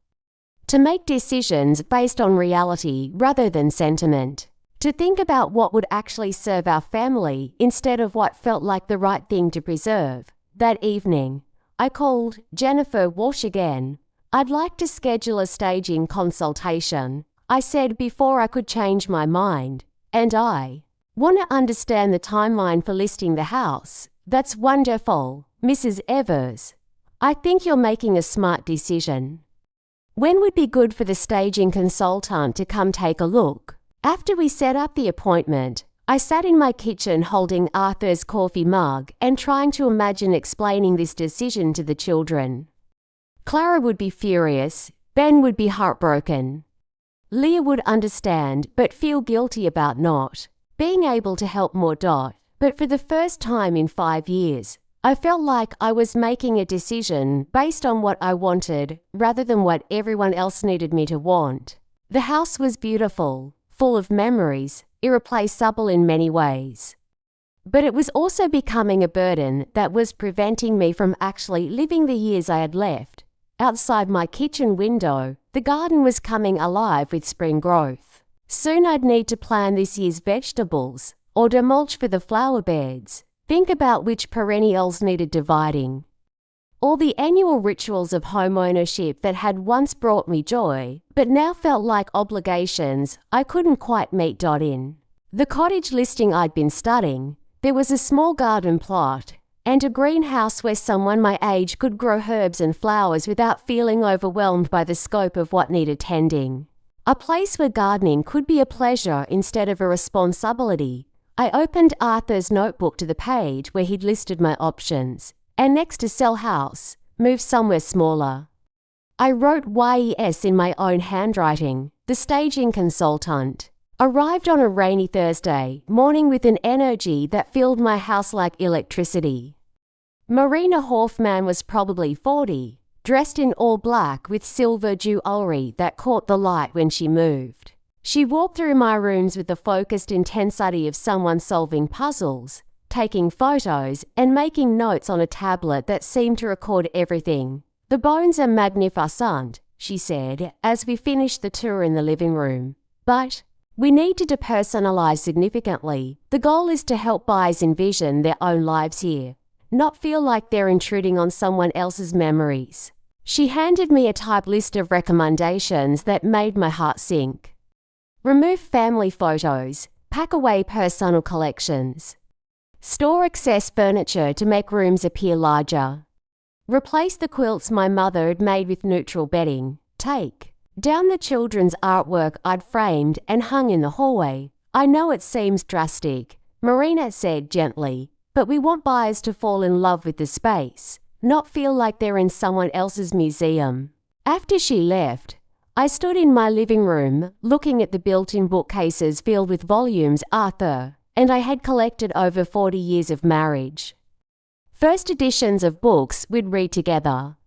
to make decisions based on reality rather than sentiment, to think about what would actually serve our family instead of what felt like the right thing to preserve. That evening, I called Jennifer Walsh again. I'd like to schedule a staging consultation, I said before I could change my mind, and I want to understand the timeline for listing the house. That's wonderful, Mrs. Evers. I think you're making a smart decision. When would be good for the staging consultant to come take a look? After we set up the appointment, I sat in my kitchen holding Arthur's coffee mug and trying to imagine explaining this decision to the children. Clara would be furious, Ben would be heartbroken. Leah would understand but feel guilty about not being able to help more. But for the first time in 5 years, I felt like I was making a decision based on what I wanted rather than what everyone else needed me to want. The house was beautiful, full of memories, irreplaceable in many ways. But it was also becoming a burden that was preventing me from actually living the years I had left. Outside my kitchen window, the garden was coming alive with spring growth. Soon I'd need to plan this year's vegetables, order mulch for the flower beds, think about which perennials needed dividing. All the annual rituals of home ownership that had once brought me joy, but now felt like obligations I couldn't quite meet. In the cottage listing I'd been studying, there was a small garden plot and a greenhouse where someone my age could grow herbs and flowers without feeling overwhelmed by the scope of what needed tending. A place where gardening could be a pleasure instead of a responsibility. I opened Arthur's notebook to the page where he'd listed my options, and next to sell house, move somewhere smaller. I wrote YES in my own handwriting. The staging consultant arrived on a rainy Thursday morning with an energy that filled my house like electricity. Marina Hoffman was probably 40, dressed in all black with silver jewelry that caught the light when she moved. She walked through my rooms with the focused intensity of someone solving puzzles, taking photos, and making notes on a tablet that seemed to record everything. "The bones are magnificent," she said, as we finished the tour in the living room. "But we need to depersonalize significantly. The goal is to help buyers envision their own lives here, not feel like they're intruding on someone else's memories." She handed me a typed list of recommendations that made my heart sink. Remove family photos, pack away personal collections. Store excess furniture to make rooms appear larger. Replace the quilts my mother had made with neutral bedding. Take down the children's artwork I'd framed and hung in the hallway. "I know it seems drastic," Marina said gently, "but we want buyers to fall in love with the space, not feel like they're in someone else's museum." After she left, I stood in my living room, looking at the built-in bookcases filled with volumes Arthur and I had collected over 40 years of marriage. First editions of books we'd read together.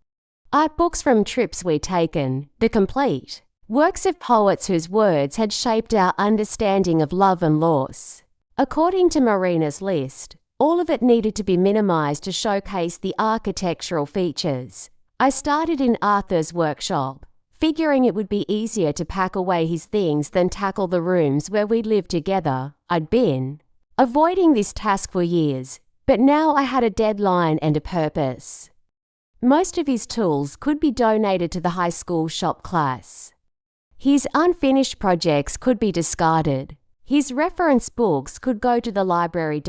Art books from trips we'd taken, the complete. Works of poets whose words had shaped our understanding of love and loss. According to Marina's list, all of it needed to be minimized to showcase the architectural features. I started in Arthur's workshop, figuring it would be easier to pack away his things than tackle the rooms where we'd lived together. I'd been avoiding this task for years, but now I had a deadline and a purpose. Most of his tools could be donated to the high school shop class. His unfinished projects could be discarded. His reference books could go to the library.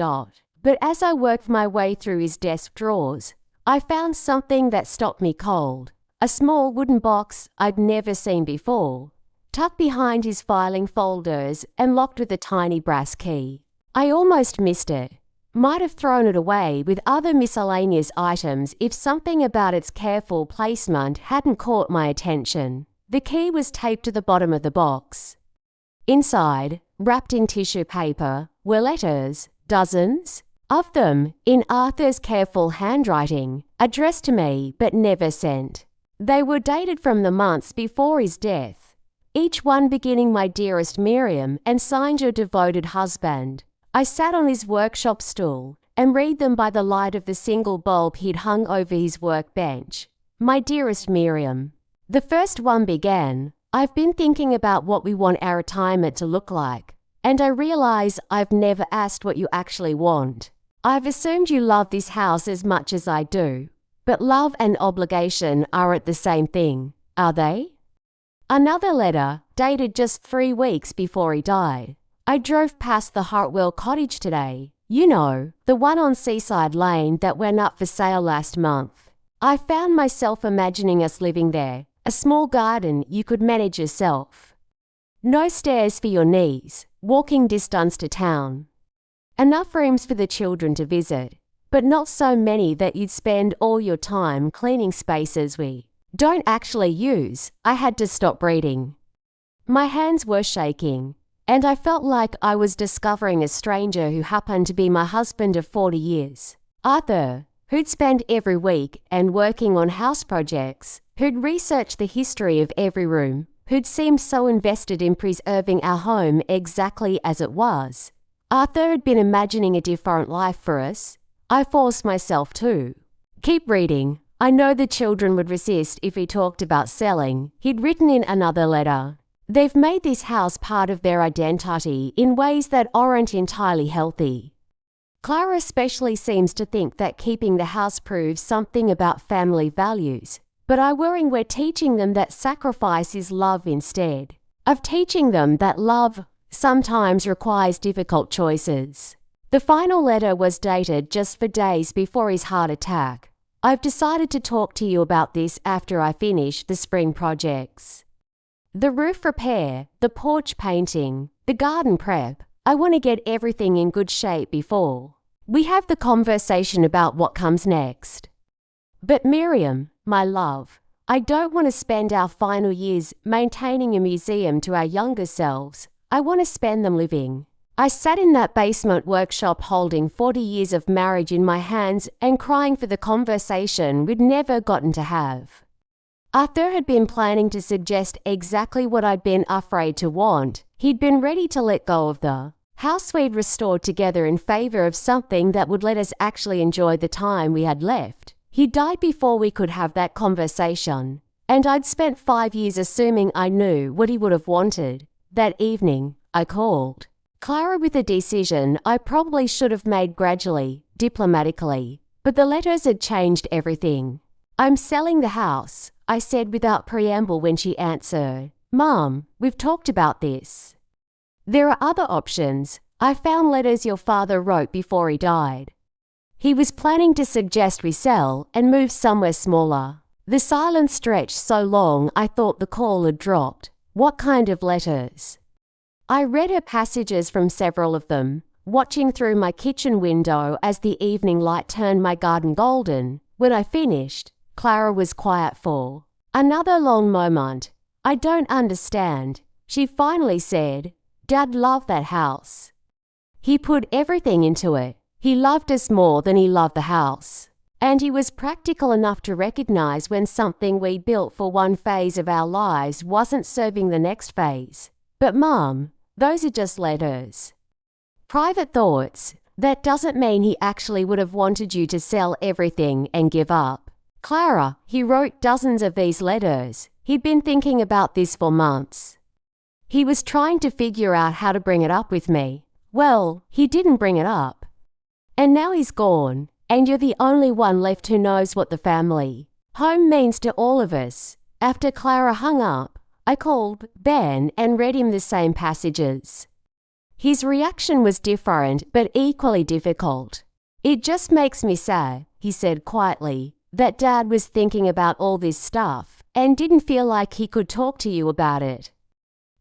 But as I worked my way through his desk drawers, I found something that stopped me cold. A small wooden box I'd never seen before, tucked behind his filing folders and locked with a tiny brass key. I almost missed it. Might have thrown it away with other miscellaneous items if something about its careful placement hadn't caught my attention. The key was taped to the bottom of the box. Inside, wrapped in tissue paper, were letters, dozens of them, in Arthur's careful handwriting, addressed to me but never sent. They were dated from the months before his death, each one beginning "My dearest Miriam" and signed "Your devoted husband." I sat on his workshop stool and read them by the light of the single bulb he'd hung over his workbench. "My dearest Miriam." The first one began, "I've been thinking about what we want our retirement to look like, and I realize I've never asked what you actually want. I've assumed you love this house as much as I do, but love and obligation aren't the same thing, are they?" Another letter, dated just 3 weeks before he died. "I drove past the Hartwell cottage today. You know, the one on Seaside Lane that went up for sale last month. I found myself imagining us living there, a small garden you could manage yourself. No stairs for your knees, walking distance to town. Enough rooms for the children to visit, but not so many that you'd spend all your time cleaning spaces we don't actually use." I had to stop reading. My hands were shaking, and I felt like I was discovering a stranger who happened to be my husband of 40 years. Arthur, who'd spent every week and working on house projects, who'd researched the history of every room, who'd seemed so invested in preserving our home exactly as it was. Arthur had been imagining a different life for us. I forced myself to. "Keep reading. I know the children would resist if he talked about selling," he'd written in another letter. "They've made this house part of their identity in ways that aren't entirely healthy. Clara especially seems to think that keeping the house proves something about family values, but I worry we're teaching them that sacrifice is love instead of teaching them that love sometimes requires difficult choices." The final letter was dated just for days before his heart attack. "I've decided to talk to you about this after I finish the spring projects. The roof repair, the porch painting, the garden prep. I want to get everything in good shape before we have the conversation about what comes next. But Miriam, my love, I don't want to spend our final years maintaining a museum to our younger selves. I want to spend them living." I sat in that basement workshop holding 40 years of marriage in my hands and crying for the conversation we'd never gotten to have. Arthur had been planning to suggest exactly what I'd been afraid to want. He'd been ready to let go of the house we'd restored together in favor of something that would let us actually enjoy the time we had left. He died before we could have that conversation, and I'd spent 5 years assuming I knew what he would have wanted. That evening, I called Clara with a decision I probably should have made gradually, diplomatically, but the letters had changed everything. "I'm selling the house," I said without preamble when she answered. "Mom, we've talked about this. There are other options. I found letters your father wrote before he died. He was planning to suggest we sell and move somewhere smaller." The silence stretched so long I thought the call had dropped. "What kind of letters?" I read her passages from several of them, watching through my kitchen window as the evening light turned my garden golden. When I finished, Clara was quiet for another long moment. "I don't understand," she finally said. "Dad loved that house. He put everything into it. He loved us more than he loved the house. And he was practical enough to recognize when something we built for one phase of our lives wasn't serving the next phase. But Mom, those are just letters. Private thoughts. That doesn't mean he actually would have wanted you to sell everything and give up." "Clara, he wrote dozens of these letters. He'd been thinking about this for months. He was trying to figure out how to bring it up with me. Well, he didn't bring it up. And now he's gone, and you're the only one left who knows what the family home means to all of us." After Clara hung up, I called Ben and read him the same passages. His reaction was different but equally difficult. It just makes me sad, he said quietly, that Dad was thinking about all this stuff and didn't feel like he could talk to you about it.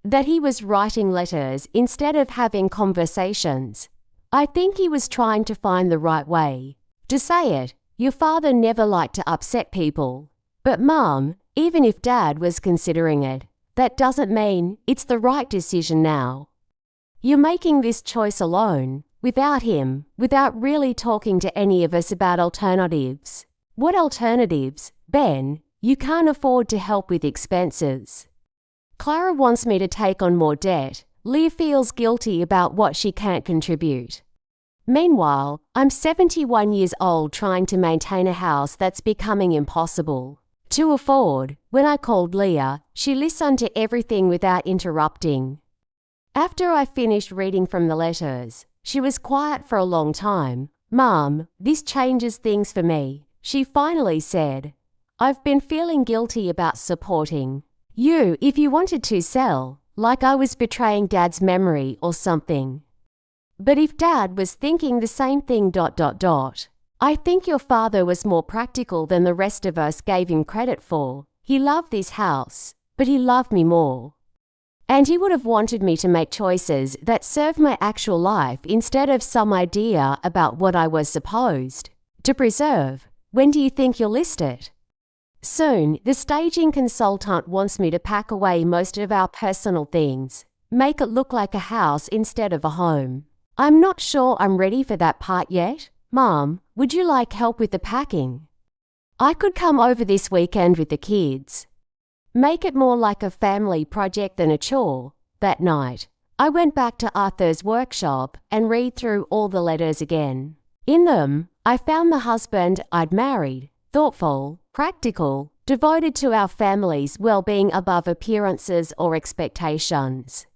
That he was writing letters instead of having conversations. I think he was trying to find the right way to say it. Your father never liked to upset people. But Mum, even if Dad was considering it, that doesn't mean it's the right decision now. You're making this choice alone, without him, without really talking to any of us about alternatives. What alternatives, Ben? You can't afford to help with expenses. Clara wants me to take on more debt. Leah feels guilty about what she can't contribute. Meanwhile, I'm 71 years old trying to maintain a house that's becoming impossible to afford. When I called Leah, she listened to everything without interrupting. After I finished reading from the letters, she was quiet for a long time. Mum, this changes things for me, she finally said. I've been feeling guilty about supporting you if you wanted to sell, like I was betraying Dad's memory or something. But if Dad was thinking the same thing ... I think your father was more practical than the rest of us gave him credit for. He loved this house, but he loved me more. And he would have wanted me to make choices that served my actual life instead of some idea about what I was supposed to preserve. When do you think you'll list it? Soon, the staging consultant wants me to pack away most of our personal things, make it look like a house instead of a home. I'm not sure I'm ready for that part yet. Mom, would you like help with the packing? I could come over this weekend with the kids. Make it more like a family project than a chore. That night, I went back to Arthur's workshop and read through all the letters again. In them, I found the husband I'd married, thoughtful, practical, devoted to our family's well-being above appearances or expectations.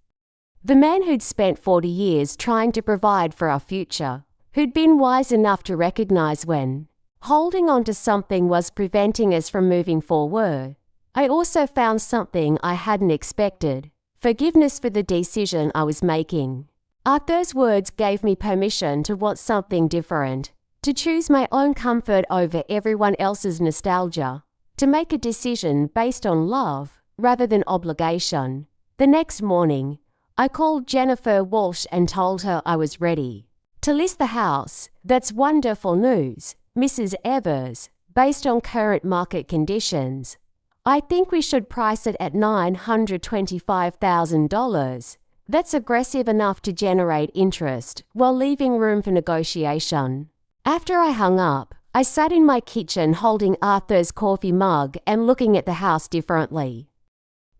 The man who'd spent 40 years trying to provide for our future, who'd been wise enough to recognize when holding on to something was preventing us from moving forward. I also found something I hadn't expected, forgiveness for the decision I was making. Arthur's words gave me permission to want something different, to choose my own comfort over everyone else's nostalgia, to make a decision based on love rather than obligation. The next morning, I called Jennifer Walsh and told her I was ready to list the house. That's wonderful news, Mrs. Evers, based on current market conditions. I think we should price it at $925,000. That's aggressive enough to generate interest while leaving room for negotiation. After I hung up, I sat in my kitchen holding Arthur's coffee mug and looking at the house differently.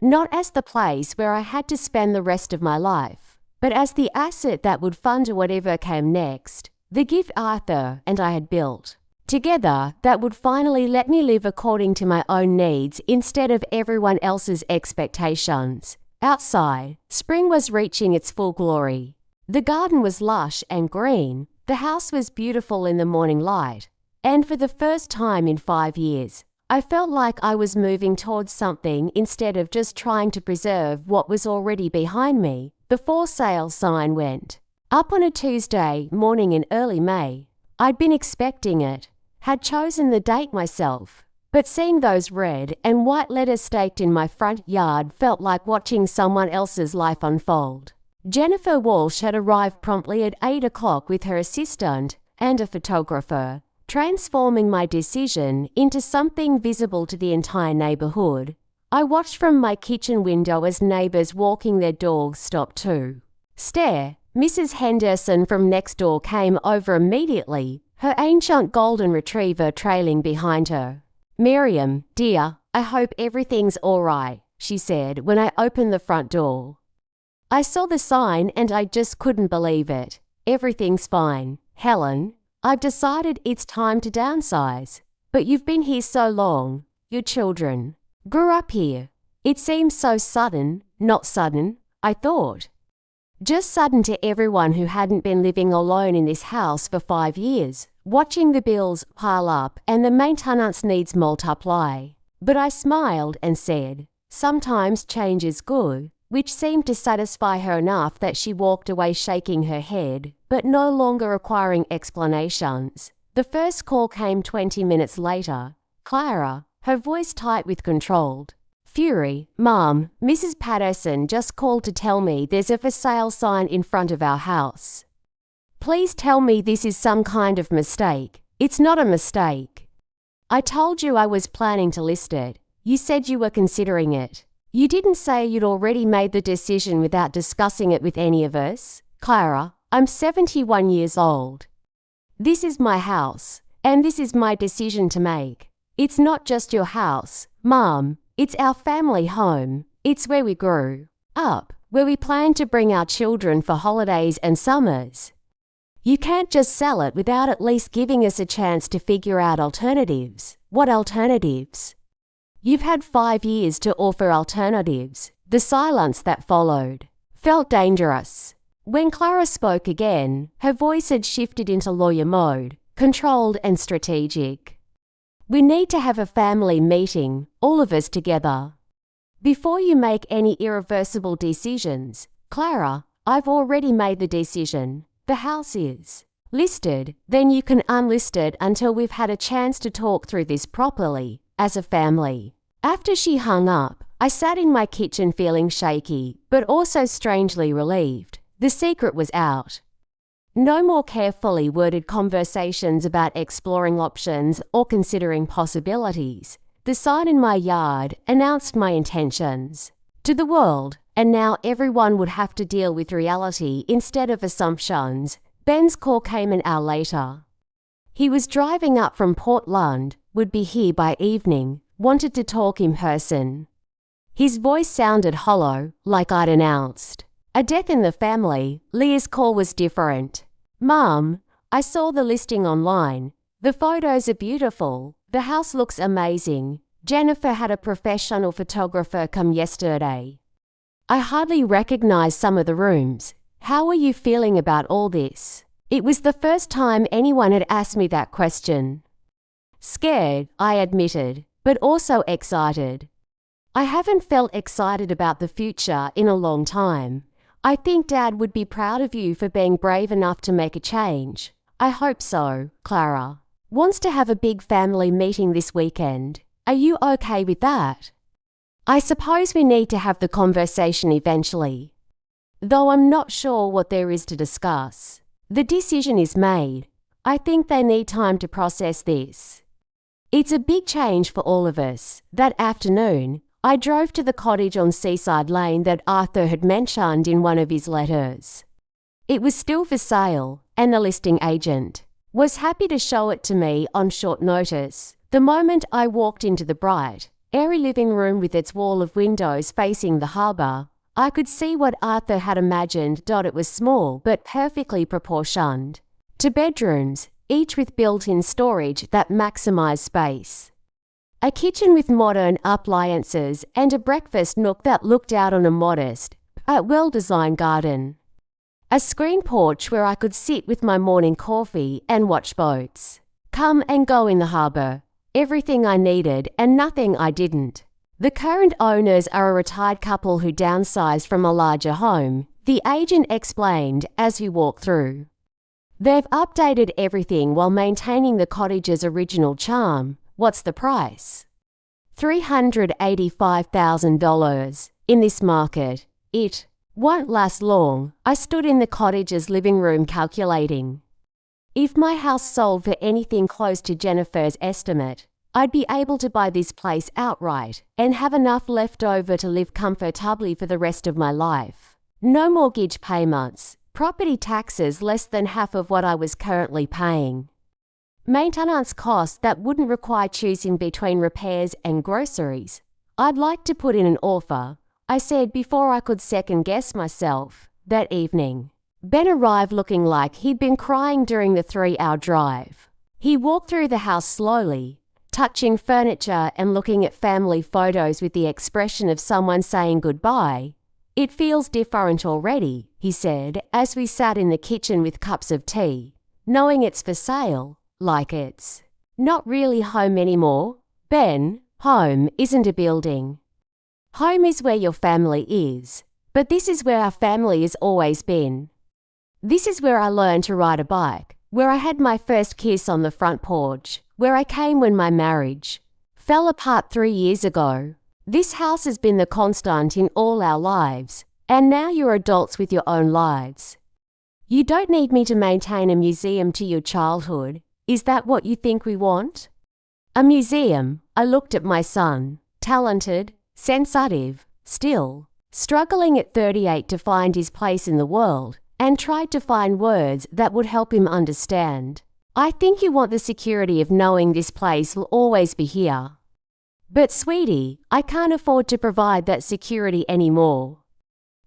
Not as the place where I had to spend the rest of my life, but as the asset that would fund whatever came next, the gift Arthur and I had built together that would finally let me live according to my own needs instead of everyone else's expectations. Outside, spring was reaching its full glory. The garden was lush and green. The house was beautiful in the morning light, and for the first time in 5 years, I felt like I was moving towards something instead of just trying to preserve what was already behind me. The for sale sign went up on a Tuesday morning in early May. I'd been expecting it, had chosen the date myself, but seeing those red and white letters staked in my front yard felt like watching someone else's life unfold. Jennifer Walsh had arrived promptly at 8 o'clock with her assistant and a photographer, transforming my decision into something visible to the entire neighborhood. I watched from my kitchen window as neighbors walking their dogs stopped to stare. Mrs. Henderson from next door came over immediately, her ancient golden retriever trailing behind her. "Miriam, dear, I hope everything's all right," she said when I opened the front door. I saw the sign and I just couldn't believe it. "Everything's fine, Helen. I've decided it's time to downsize. But you've been here so long. Your children grew up here. It seems so sudden." Not sudden, I thought. Just sudden to everyone who hadn't been living alone in this house for 5 years, watching the bills pile up and the maintenance needs multiply. But I smiled and said, "Sometimes change is good," which seemed to satisfy her enough that she walked away shaking her head. but no longer requiring explanations. The first call came 20 minutes later. Clara, her voice tight with controlled fury. "Mom, Mrs. Patterson just called to tell me there's a for sale sign in front of our house. Please tell me this is some kind of mistake." "It's not a mistake. I told you I was planning to list it. You said you were considering it. You didn't say you'd already made the decision without discussing it with any of us." "Clara, I'm 71 years old. This is my house, and this is my decision to make. It's not just your house, Mom. It's our family home. It's where we grew up, where we plan to bring our children for holidays and summers. You can't just sell it without at least giving us a chance to figure out alternatives." "What alternatives?" "You've had 5 years to offer alternatives." The silence that followed felt dangerous. When Clara spoke again, her voice had shifted into lawyer mode, controlled and strategic. "We need to have a family meeting, all of us together. Before you make any irreversible decisions, Clara, I've already made the decision. The house is listed. Then you can unlist it until we've had a chance to talk through this properly, as a family." After she hung up, I sat in my kitchen feeling shaky, but also strangely relieved. The secret was out. No more carefully worded conversations about exploring options or considering possibilities. The sign in my yard announced my intentions to the world, and now everyone would have to deal with reality instead of assumptions. Ben's call came an hour later. He was driving up from Portland, would be here by evening, wanted to talk in person. His voice sounded hollow, like I'd announced a death in the family. Leah's call was different. "Mum, I saw the listing online. The photos are beautiful. The house looks amazing. Jennifer had a professional photographer come yesterday. I hardly recognized some of the rooms. How are you feeling about all this?" It was the first time anyone had asked me that question. Scared, I admitted, but also excited. I haven't felt excited about the future in a long time. "I think Dad would be proud of you for being brave enough to make a change." "I hope so." "Clara wants to have a big family meeting this weekend. Are you okay with that?" "I suppose we need to have the conversation eventually, though I'm not sure what there is to discuss. The decision is made. I think they need time to process this. It's a big change for all of us." That afternoon, I drove to the cottage on Seaside Lane that Arthur had mentioned in one of his letters. It was still for sale, and the listing agent was happy to show it to me on short notice. The moment I walked into the bright, airy living room with its wall of windows facing the harbour, I could see what Arthur had imagined. It was small but perfectly proportioned. 2 bedrooms, each with built-in storage that maximised space. A kitchen with modern appliances and a breakfast nook that looked out on a modest, well-designed garden. A screen porch where I could sit with my morning coffee and watch boats come and go in the harbour. Everything I needed and nothing I didn't. The current owners are a retired couple who downsized from a larger home, the agent explained as we walked through. They've updated everything while maintaining the cottage's original charm. What's the price? $385,000. In this market, it won't last long. I stood in the cottage's living room calculating. If my house sold for anything close to Jennifer's estimate, I'd be able to buy this place outright and have enough left over to live comfortably for the rest of my life. No mortgage payments, property taxes less than half of what I was currently paying. Maintenance costs that wouldn't require choosing between repairs and groceries. "I'd like to put in an offer," I said before I could second-guess myself. That evening, Ben arrived looking like he'd been crying during the 3-hour drive. He walked through the house slowly, touching furniture and looking at family photos with the expression of someone saying goodbye. "It feels different already," he said as we sat in the kitchen with cups of tea, "knowing it's for sale. Like it's not really home anymore." "Ben, home isn't a building. Home is where your family is. But this is where our family has always been." This is where I learned to ride a bike, where I had my first kiss on the front porch, where I came when my marriage fell apart 3 years ago. This house has been the constant in all our lives, and now you're adults with your own lives. You don't need me to maintain a museum to your childhood. Is that what you think we want? A museum? I looked at my son, talented, sensitive, still struggling at 38 to find his place in the world, and tried to find words that would help him understand. I think you want the security of knowing this place will always be here. But sweetie, I can't afford to provide that security anymore.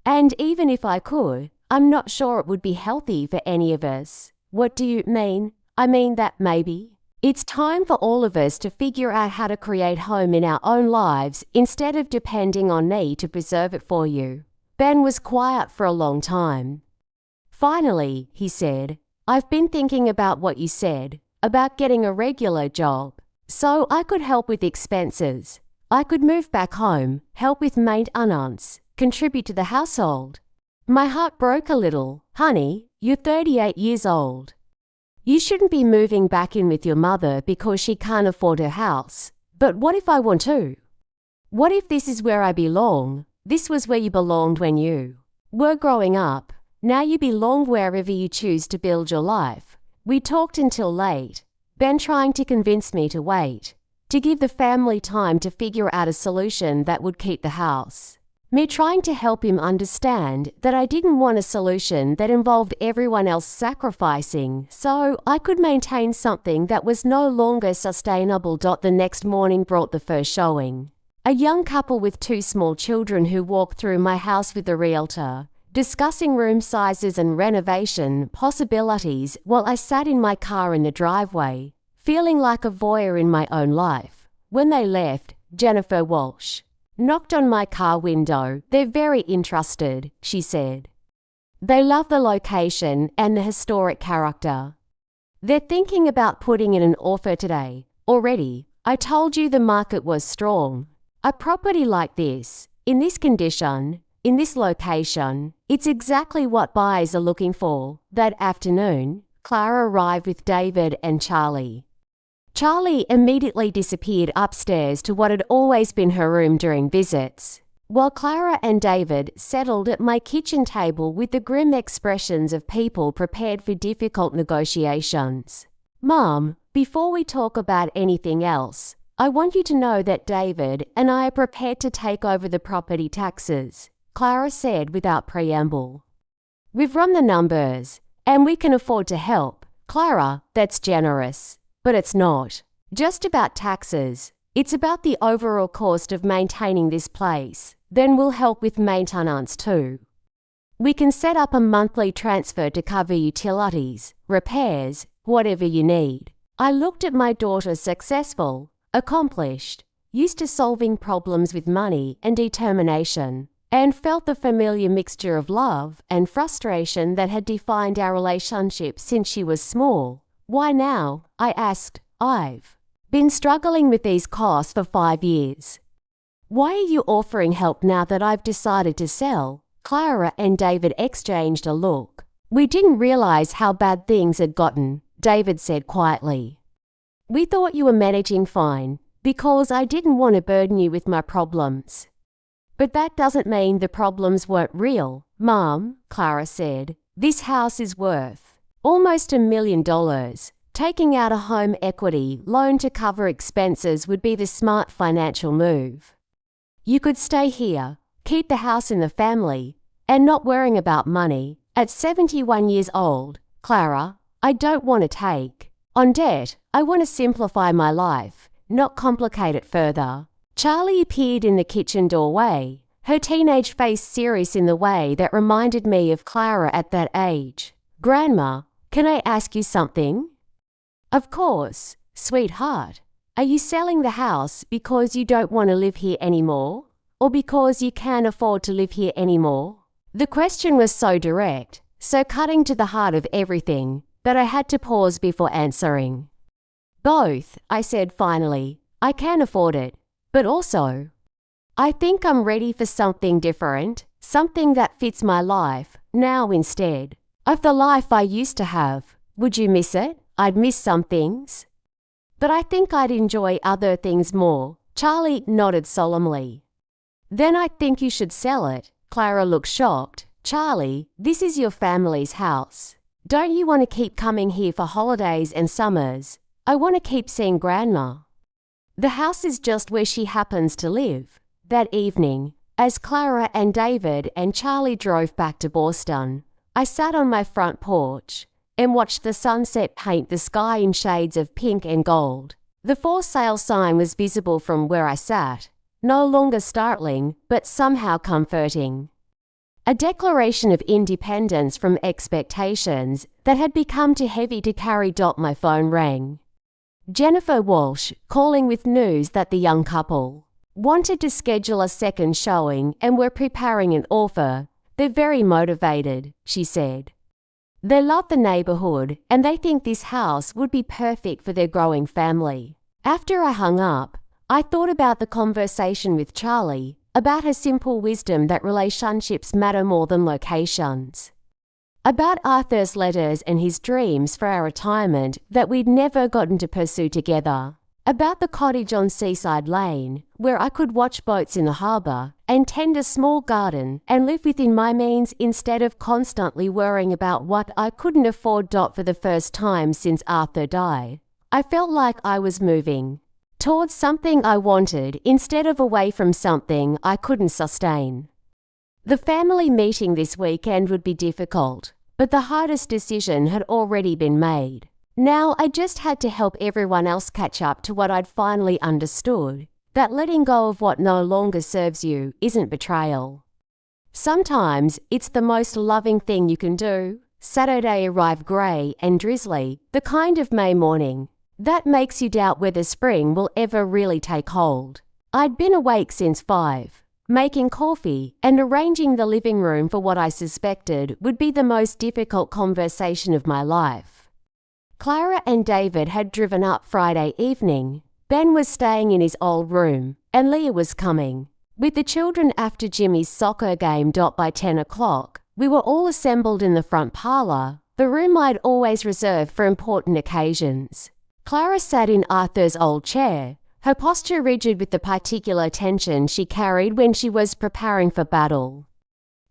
And even if I could, I'm not sure it would be healthy for any of us. What do you mean? I mean that maybe it's time for all of us to figure out how to create home in our own lives instead of depending on me to preserve it for you. Ben was quiet for a long time. Finally, he said, I've been thinking about what you said, about getting a regular job. So I could help with expenses. I could move back home, help with maintenance, contribute to the household. My heart broke a little. Honey, you're 38 years old. You shouldn't be moving back in with your mother because she can't afford her house. But what if I want to? What if this is where I belong? This was where you belonged when you were growing up. Now you belong wherever you choose to build your life. We talked until late, Ben trying to convince me to wait, to give the family time to figure out a solution that would keep the house. Me trying to help him understand that I didn't want a solution that involved everyone else sacrificing so I could maintain something that was no longer sustainable. The next morning brought the first showing. A young couple with 2 small children who walked through my house with the realtor, discussing room sizes and renovation possibilities while I sat in my car in the driveway, feeling like a voyeur in my own life. When they left, Jennifer Walsh knocked on my car window. They're very interested, she said. They love the location and the historic character. They're thinking about putting in an offer today. Already, I told you the market was strong. A property like this, in this condition, in this location, it's exactly what buyers are looking for. That afternoon, Clara arrived with David and Charlie. Charlie immediately disappeared upstairs to what had always been her room during visits, while Clara and David settled at my kitchen table with the grim expressions of people prepared for difficult negotiations. Mom, before we talk about anything else, I want you to know that David and I are prepared to take over the property taxes, Clara said without preamble. We've run the numbers, and we can afford to help. Clara, that's generous. But it's not just about taxes. It's about the overall cost of maintaining this place. Then we'll help with maintenance too. We can set up a monthly transfer to cover utilities, repairs, whatever you need. I looked at my daughter, successful, accomplished, used to solving problems with money and determination, and felt the familiar mixture of love and frustration that had defined our relationship since she was small. Why now? I asked. I've been struggling with these costs for 5 years. Why are you offering help now that I've decided to sell? Clara and David exchanged a look. We didn't realize how bad things had gotten, David said quietly. We thought you were managing fine, because I didn't want to burden you with my problems. But that doesn't mean the problems weren't real, Mom, Clara said. This house is worth almost $1 million. Taking out a home equity loan to cover expenses would be the smart financial move. You could stay here, keep the house in the family, and not worrying about money. At 71 years old, Clara, I don't want to take on debt. I want to simplify my life, not complicate it further. Charlie appeared in the kitchen doorway, her teenage face serious in the way that reminded me of Clara at that age. Grandma, can I ask you something? Of course, sweetheart. Are you selling the house because you don't want to live here anymore? Or because you can't afford to live here anymore? The question was so direct, so cutting to the heart of everything, that I had to pause before answering. Both, I said finally. I can afford it, but also, I think I'm ready for something different, something that fits my life, now instead. Of the life I used to have. Would you miss it? I'd miss some things. But I think I'd enjoy other things more. Charlie nodded solemnly. Then I think you should sell it. Clara looked shocked. Charlie, this is your family's house. Don't you want to keep coming here for holidays and summers? I want to keep seeing Grandma. The house is just where she happens to live. That evening, as Clara and David and Charlie drove back to Boston, I sat on my front porch and watched the sunset paint the sky in shades of pink and gold. The for sale sign was visible from where I sat, no longer startling, but somehow comforting. A declaration of independence from expectations that had become too heavy to carry. My phone rang. Jennifer Walsh, calling with news that the young couple wanted to schedule a second showing and were preparing an offer. They're very motivated, she said. They love the neighborhood and they think this house would be perfect for their growing family. After I hung up, I thought about the conversation with Charlie, about her simple wisdom that relationships matter more than locations. About Arthur's letters and his dreams for our retirement that we'd never gotten to pursue together. About the cottage on Seaside Lane, where I could watch boats in the harbour and tend a small garden and live within my means instead of constantly worrying about what I couldn't afford. For the first time since Arthur died, I felt like I was moving towards something I wanted instead of away from something I couldn't sustain. The family meeting this weekend would be difficult, but the hardest decision had already been made. Now I just had to help everyone else catch up to what I'd finally understood, that letting go of what no longer serves you isn't betrayal. Sometimes it's the most loving thing you can do. Saturday arrived grey and drizzly, the kind of May morning that makes you doubt whether spring will ever really take hold. I'd been awake since 5, making coffee and arranging the living room for what I suspected would be the most difficult conversation of my life. Clara and David had driven up Friday evening. Ben was staying in his old room, and Leah was coming. With the children after Jimmy's soccer game. By 10 o'clock, we were all assembled in the front parlour, the room I'd always reserved for important occasions. Clara sat in Arthur's old chair, her posture rigid with the particular tension she carried when she was preparing for battle.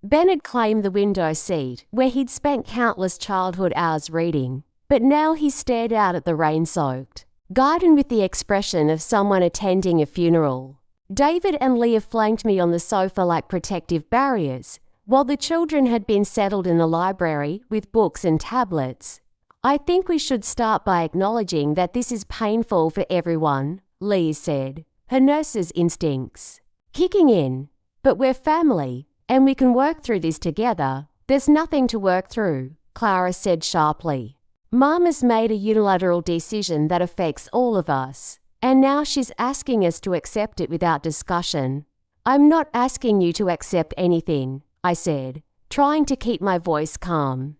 Ben had claimed the window seat, where he'd spent countless childhood hours reading. But now he stared out at the rain-soaked garden with the expression of someone attending a funeral. David and Leah flanked me on the sofa like protective barriers, while the children had been settled in the library with books and tablets. I think we should start by acknowledging that this is painful for everyone, Leah said, her nurse's instincts kicking in. But we're family, and we can work through this together. There's nothing to work through, Clara said sharply. Mum has made a unilateral decision that affects all of us, and now she's asking us to accept it without discussion. I'm not asking you to accept anything, I said, trying to keep my voice calm.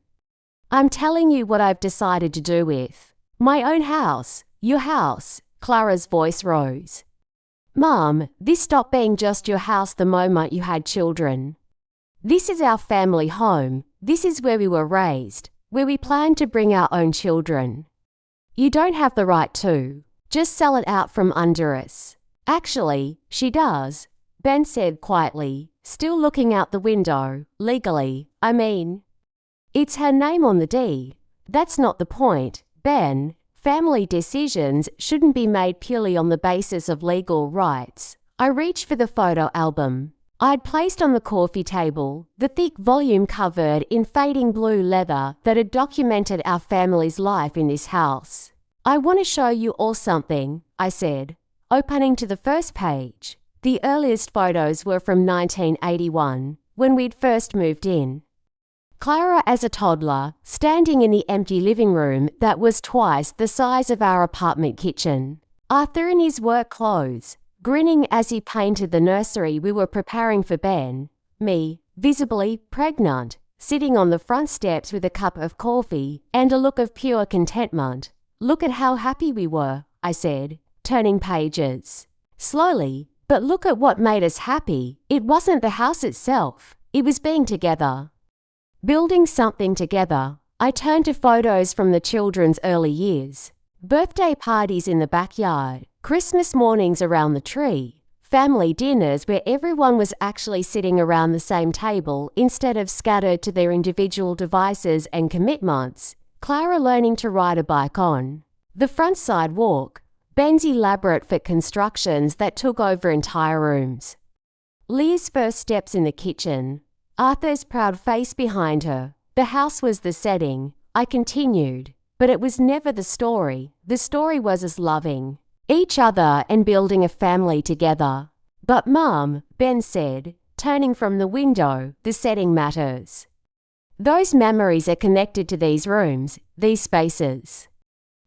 I'm telling you what I've decided to do with my own house, your house. Clara's voice rose. Mum, this stopped being just your house the moment you had children. This is our family home. This is where we were raised, where we plan to bring our own children. You don't have the right to just sell it out from under us. Actually, she does, Ben said quietly, still looking out the window. Legally, I mean. It's her name on the deed. That's not the point, Ben. Family decisions shouldn't be made purely on the basis of legal rights. I reached for the photo album I'd placed on the coffee table, the thick volume covered in fading blue leather that had documented our family's life in this house. I want to show you all something, I said, opening to the first page. The earliest photos were from 1981, when we'd first moved in. Clara as a toddler, standing in the empty living room that was twice the size of our apartment kitchen. Arthur in his work clothes, grinning as he painted the nursery we were preparing for Ben. Me, visibly pregnant, sitting on the front steps with a cup of coffee and a look of pure contentment. Look at how happy we were, I said, turning pages. Slowly, but look at what made us happy. It wasn't the house itself. It was being together. Building something together, I turned to photos from the children's early years. Birthday parties in the backyard, Christmas mornings around the tree, family dinners where everyone was actually sitting around the same table instead of scattered to their individual devices and commitments. Clara learning to ride a bike on the front sidewalk, Ben's elaborate fit constructions that took over entire rooms. Leah's first steps in the kitchen, Arthur's proud face behind her. The house was the setting, I continued, but it was never the story. The story was us loving each other and building a family together. But Mum, Ben said, turning from the window, the setting matters. Those memories are connected to these rooms, these spaces.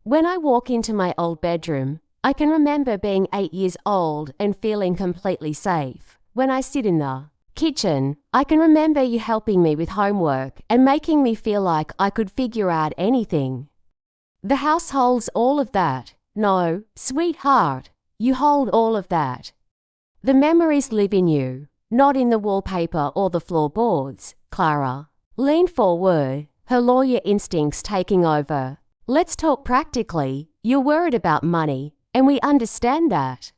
When I walk into my old bedroom, I can remember being 8 years old and feeling completely safe. When I sit in the kitchen, I can remember you helping me with homework and making me feel like I could figure out anything. The house holds all of that. No, sweetheart, you hold all of that. The memories live in you, not in the wallpaper or the floorboards. Clara leaned forward, her lawyer instincts taking over. Let's talk practically. You're worried about money, and we understand that.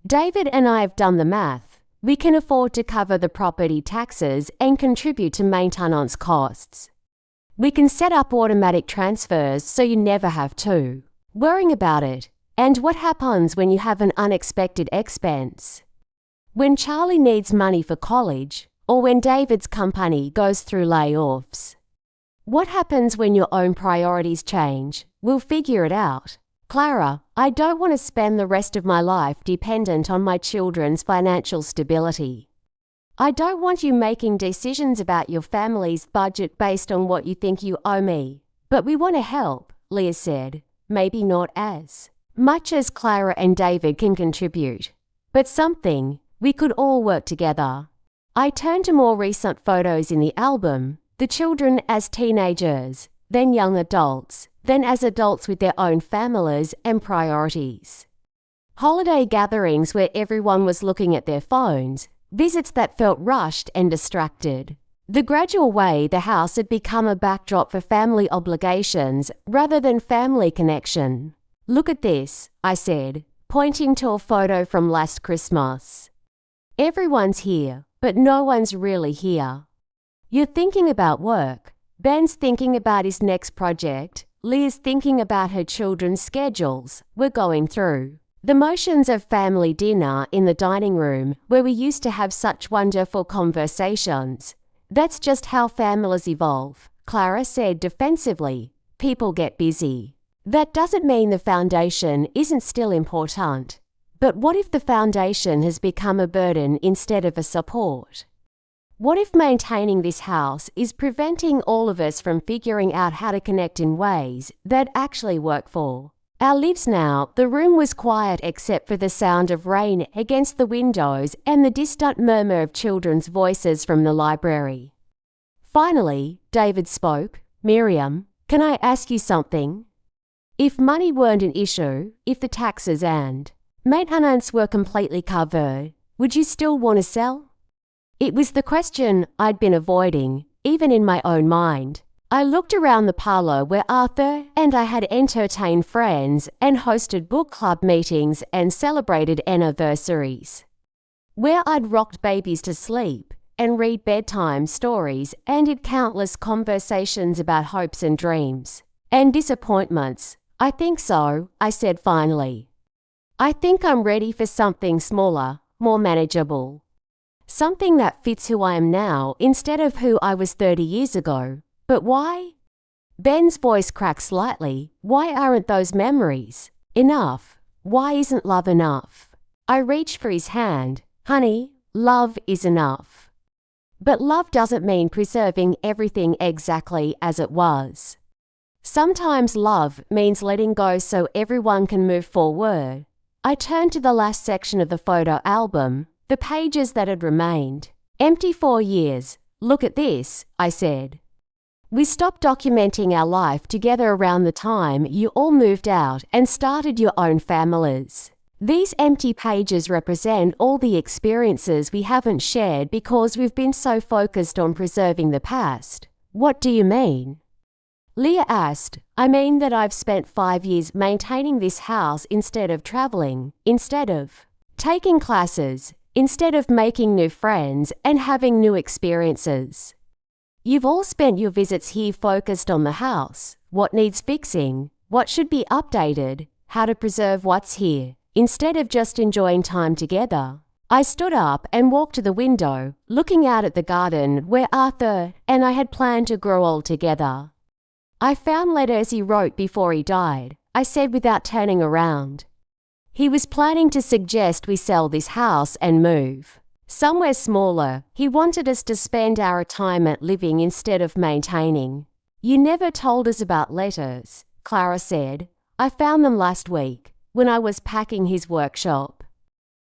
David and I have done the math. We can afford to cover the property taxes and contribute to maintenance costs. We can set up automatic transfers so you never have to worrying about it. And what happens when you have an unexpected expense? When Charlie needs money for college, or when David's company goes through layoffs? What happens when your own priorities change? We'll figure it out. Clara, I don't want to spend the rest of my life dependent on my children's financial stability. I don't want you making decisions about your family's budget based on what you think you owe me. But we want to help, Leah said. Maybe not as much as Clara and David can contribute, but something. We could all work together. I turned to more recent photos in the album, the children as teenagers, then young adults, then as adults with their own families and priorities. Holiday gatherings where everyone was looking at their phones, visits that felt rushed and distracted. The gradual way the house had become a backdrop for family obligations rather than family connection. Look at this, I said, pointing to a photo from last Christmas. Everyone's here, but no one's really here. You're thinking about work. Ben's thinking about his next project. Leah's thinking about her children's schedules. We're going through the motions of family dinner in the dining room where we used to have such wonderful conversations. That's just how families evolve, Clara said defensively. People get busy. That doesn't mean the foundation isn't still important. But what if the foundation has become a burden instead of a support? What if maintaining this house is preventing all of us from figuring out how to connect in ways that actually work for our lives now? The room was quiet except for the sound of rain against the windows and the distant murmur of children's voices from the library. Finally, David spoke. Miriam, can I ask you something? If money weren't an issue, if the taxes and maintenance were completely covered, would you still want to sell? It was the question I'd been avoiding, even in my own mind. I looked around the parlour where Arthur and I had entertained friends and hosted book club meetings and celebrated anniversaries. Where I'd rocked babies to sleep and read bedtime stories and had countless conversations about hopes and dreams and disappointments. I think so, I said finally. I think I'm ready for something smaller, more manageable. Something that fits who I am now instead of who I was 30 years ago. But why? Ben's voice cracked slightly. Why aren't those memories enough? Why isn't love enough? I reached for his hand. Honey, love is enough. But love doesn't mean preserving everything exactly as it was. Sometimes love means letting go so everyone can move forward. I turned to the last section of the photo album, the pages that had remained empty 4 years. Look at this, I said. We stopped documenting our life together around the time you all moved out and started your own families. These empty pages represent all the experiences we haven't shared because we've been so focused on preserving the past. What do you mean? Leah asked. I mean that I've spent 5 years maintaining this house instead of traveling, instead of taking classes, instead of making new friends and having new experiences. You've all spent your visits here focused on the house, what needs fixing, what should be updated, how to preserve what's here, instead of just enjoying time together. I stood up and walked to the window, looking out at the garden where Arthur and I had planned to grow old together. I found letters he wrote before he died, I said without turning around. He was planning to suggest we sell this house and move somewhere smaller. He wanted us to spend our retirement living instead of maintaining. You never told us about letters, Clara said. I found them last week, when I was packing his workshop.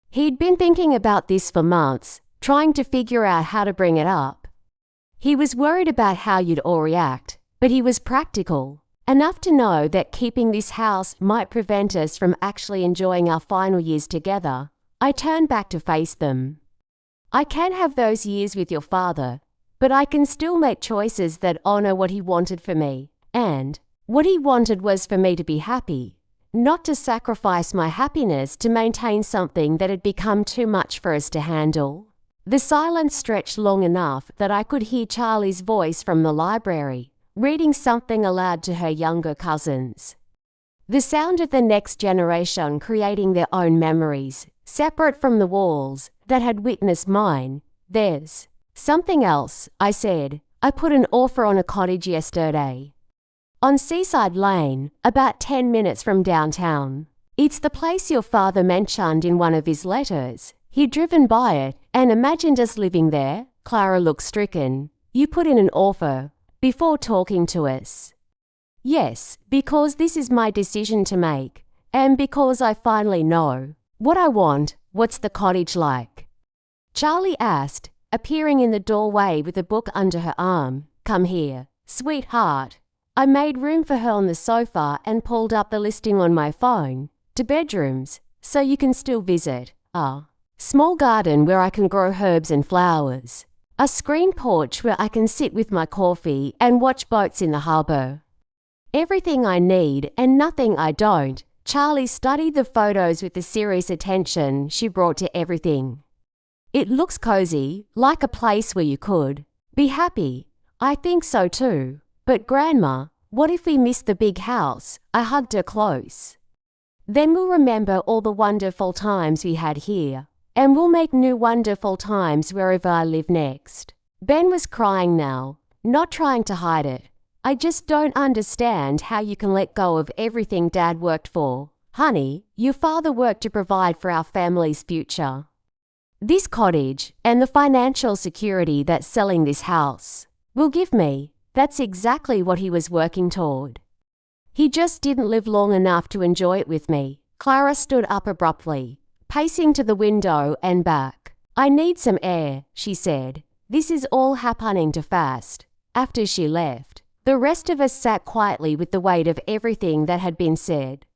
He'd been thinking about this for months, trying to figure out how to bring it up. He was worried about how you'd all react, but he was practical, enough to know that keeping this house might prevent us from actually enjoying our final years together. I turned back to face them. I can't have those years with your father, but I can still make choices that honor what he wanted for me, and what he wanted was for me to be happy, not to sacrifice my happiness to maintain something that had become too much for us to handle. The silence stretched long enough that I could hear Charlie's voice from the library, reading something aloud to her younger cousins. The sound of the next generation creating their own memories, separate from the walls that had witnessed mine. There's something else, I said. I put an offer on a cottage yesterday. On Seaside Lane, about 10 minutes from downtown. It's the place your father mentioned in one of his letters. He'd driven by it and imagined us living there. Clara looked stricken. You put in an offer before talking to us. Yes, because this is my decision to make, and because I finally know what I want. What's the cottage like? Charlie asked, appearing in the doorway with a book under her arm. Come here, sweetheart. I made room for her on the sofa and pulled up the listing on my phone. 2 bedrooms, so you can still visit. A small garden where I can grow herbs and flowers. A screen porch where I can sit with my coffee and watch boats in the harbour. Everything I need and nothing I don't. Charlie studied the photos with the serious attention she brought to everything. It looks cozy, like a place where you could be happy. I think so too. But Grandma, what if we miss the big house? I hugged her close. Then we'll remember all the wonderful times we had here. And we'll make new wonderful times wherever I live next. Ben was crying now, not trying to hide it. I just don't understand how you can let go of everything Dad worked for. Honey, your father worked to provide for our family's future. This cottage and the financial security that selling this house will give me, that's exactly what he was working toward. He just didn't live long enough to enjoy it with me. Clara stood up abruptly, pacing to the window and back. I need some air, she said. This is all happening too fast. After she left, the rest of us sat quietly with the weight of everything that had been said.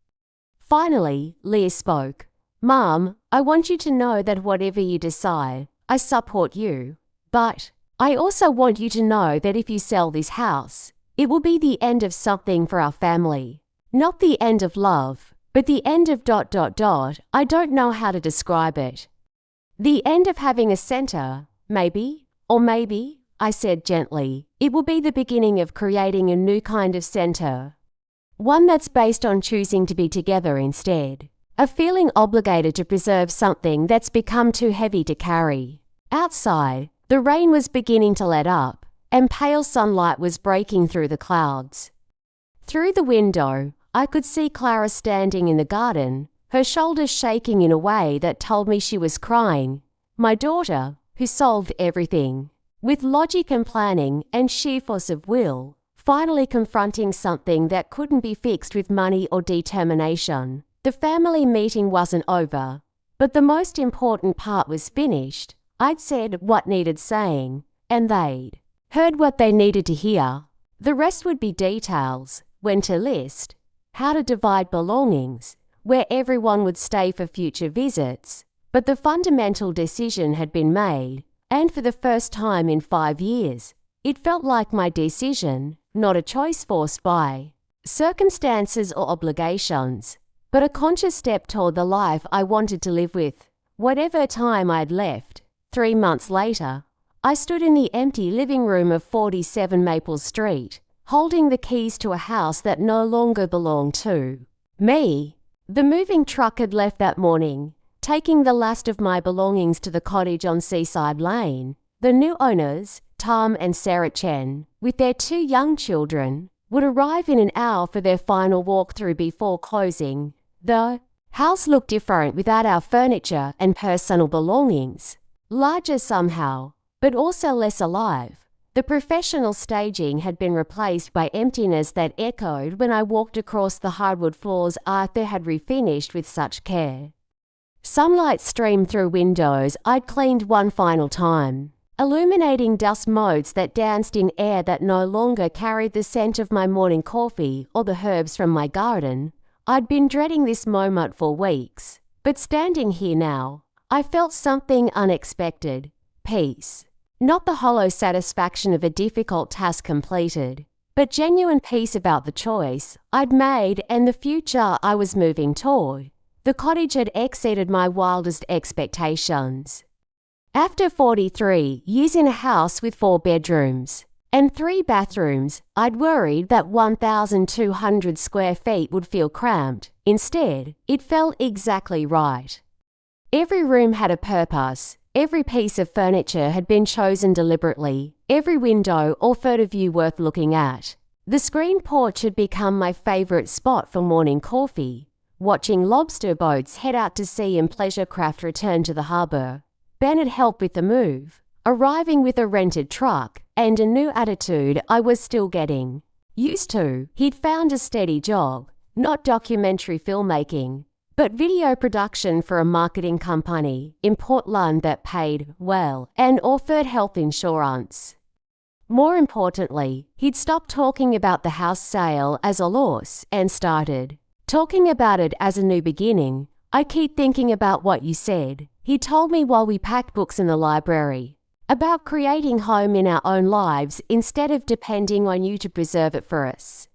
Finally, Leah spoke. Mom, I want you to know that whatever you decide, I support you. But I also want you to know that if you sell this house, it will be the end of something for our family. Not the end of love, but the end of ... I don't know how to describe it. The end of having a center, maybe, or maybe, I said gently, it will be the beginning of creating a new kind of center. One that's based on choosing to be together instead. Of feeling obligated to preserve something that's become too heavy to carry. Outside, the rain was beginning to let up, and pale sunlight was breaking through the clouds. Through the window, I could see Clara standing in the garden, her shoulders shaking in a way that told me she was crying. My daughter, who solved everything, with logic and planning and sheer force of will, finally confronting something that couldn't be fixed with money or determination. The family meeting wasn't over, but the most important part was finished. I'd said what needed saying, and they'd heard what they needed to hear. The rest would be details, when to list, how to divide belongings, where everyone would stay for future visits. But the fundamental decision had been made, and for the first time in 5 years, It felt like my decision, not a choice forced by circumstances or obligations, but a conscious step toward the life I wanted to live with. Whatever time I'd left, 3 months later, I stood in the empty living room of 47 Maple Street, holding the keys to a house that no longer belonged to me. The moving truck had left that morning, taking the last of my belongings to the cottage on Seaside Lane. The new owners, Tom and Sarah Chen, with their 2 young children, would arrive in an hour for their final walkthrough before closing. The house looked different without our furniture and personal belongings. Larger somehow, but also less alive. The professional staging had been replaced by emptiness that echoed when I walked across the hardwood floors Arthur had refinished with such care. Sunlight streamed through windows I'd cleaned one final time, illuminating dust motes that danced in air that no longer carried the scent of my morning coffee or the herbs from my garden. I'd been dreading this moment for weeks, but standing here now, I felt something unexpected. Peace. Not the hollow satisfaction of a difficult task completed, but genuine peace about the choice I'd made and the future I was moving toward. The cottage had exceeded my wildest expectations. After 43 years in a house with 4 bedrooms and 3 bathrooms, I'd worried that 1,200 square feet would feel cramped. Instead, it felt exactly right. Every room had a purpose. Every piece of furniture had been chosen deliberately, every window offered a view worth looking at. The screen porch had become my favourite spot for morning coffee, watching lobster boats head out to sea and pleasure craft return to the harbour. Ben had helped with the move, arriving with a rented truck and a new attitude I was still getting used to. He'd found a steady job, not documentary filmmaking, but video production for a marketing company in Portland that paid well and offered health insurance. More importantly, he'd stopped talking about the house sale as a loss and started talking about it as a new beginning. I keep thinking about what you said, he told me while we packed books in the library, about creating home in our own lives instead of depending on you to preserve it for us.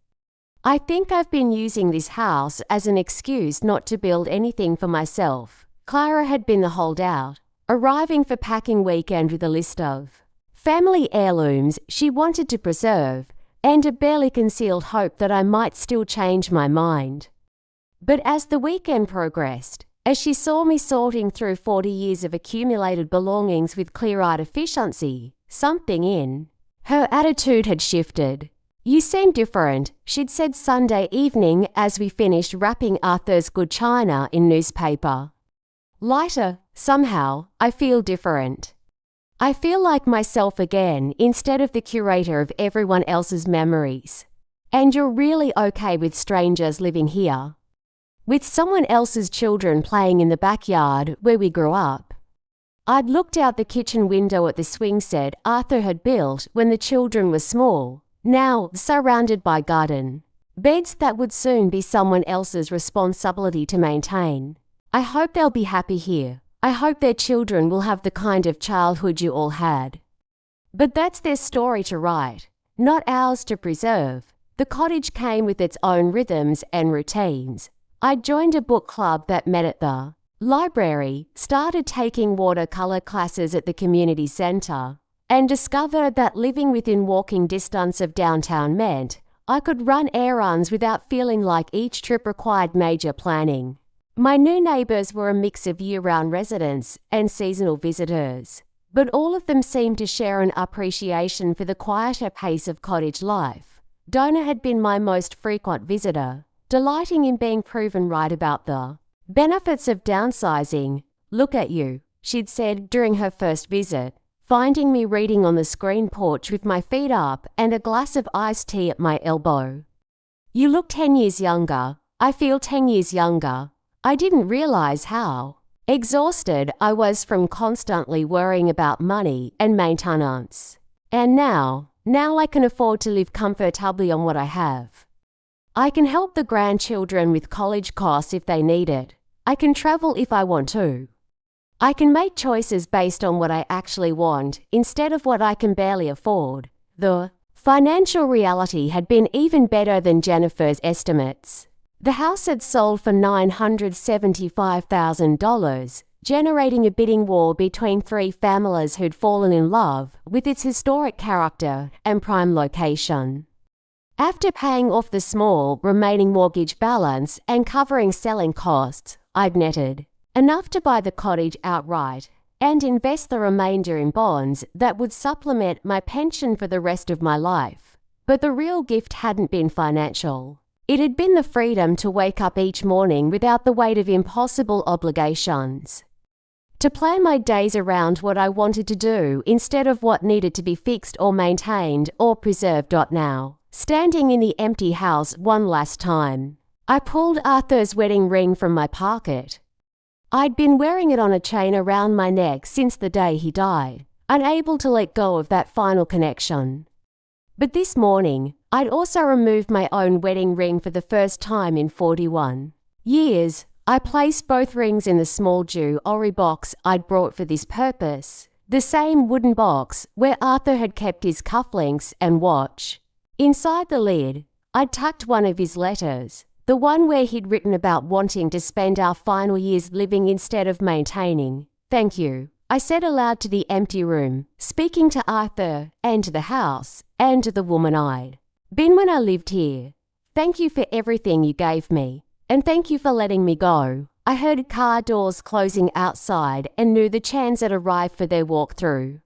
I think I've been using this house as an excuse not to build anything for myself. Clara had been the holdout, arriving for packing weekend with a list of family heirlooms she wanted to preserve and a barely concealed hope that I might still change my mind. But as the weekend progressed, as she saw me sorting through 40 years of accumulated belongings with clear-eyed efficiency, something in her attitude had shifted. You seem different, she'd said Sunday evening as we finished wrapping Arthur's good china in newspaper. Lighter, somehow, I feel different. I feel like myself again instead of the curator of everyone else's memories. And you're really okay with strangers living here? With someone else's children playing in the backyard where we grew up? I'd looked out the kitchen window at the swing set Arthur had built when the children were small, now surrounded by garden beds that would soon be someone else's responsibility to maintain. I hope they'll be happy here. I hope their children will have the kind of childhood you all had. But that's their story to write, not ours to preserve. The cottage came with its own rhythms and routines. I joined a book club that met at the library, started taking watercolour classes at the community centre, and discovered that living within walking distance of downtown meant I could run errands without feeling like each trip required major planning. My new neighbours were a mix of year-round residents and seasonal visitors, but all of them seemed to share an appreciation for the quieter pace of cottage life. Donna had been my most frequent visitor, delighting in being proven right about the benefits of downsizing. Look at you, she'd said during her first visit, finding me reading on the screen porch with my feet up and a glass of iced tea at my elbow. You look 10 years younger. I feel 10 years younger. I didn't realize how exhausted I was from constantly worrying about money and maintenance. And now I can afford to live comfortably on what I have. I can help the grandchildren with college costs if they need it. I can travel if I want to. I can make choices based on what I actually want instead of what I can barely afford. The financial reality had been even better than Jennifer's estimates. The house had sold for $975,000, generating a bidding war between three families who'd fallen in love with its historic character and prime location. After paying off the small remaining mortgage balance and covering selling costs, I'd netted enough to buy the cottage outright and invest the remainder in bonds that would supplement my pension for the rest of my life. But the real gift hadn't been financial. It had been the freedom to wake up each morning without the weight of impossible obligations. To plan my days around what I wanted to do instead of what needed to be fixed or maintained or preserved. Now, standing in the empty house one last time, I pulled Arthur's wedding ring from my pocket. I'd been wearing it on a chain around my neck since the day he died, unable to let go of that final connection. But this morning, I'd also removed my own wedding ring for the first time in 41 years. I placed both rings in the small jewelry box I'd brought for this purpose, the same wooden box where Arthur had kept his cufflinks and watch. Inside the lid, I'd tucked one of his letters, the one where he'd written about wanting to spend our final years living instead of maintaining. "Thank you," I said aloud to the empty room, speaking to Arthur and to the house and to the woman I'd been when I lived here. "Thank you for everything you gave me, and thank you for letting me go." I heard car doors closing outside and knew the Chans had arrived for their walkthrough.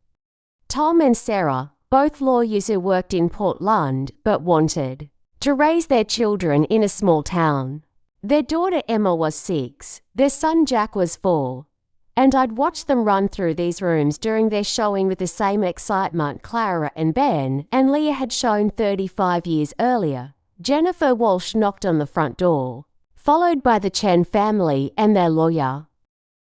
Tom and Sarah, both lawyers who worked in Portland but wanted to raise their children in a small town. Their daughter Emma was 6, their son Jack was 4, and I'd watched them run through these rooms during their showing with the same excitement Clara and Ben and Leah had shown 35 years earlier. Jennifer Walsh knocked on the front door, followed by the Chen family and their lawyer.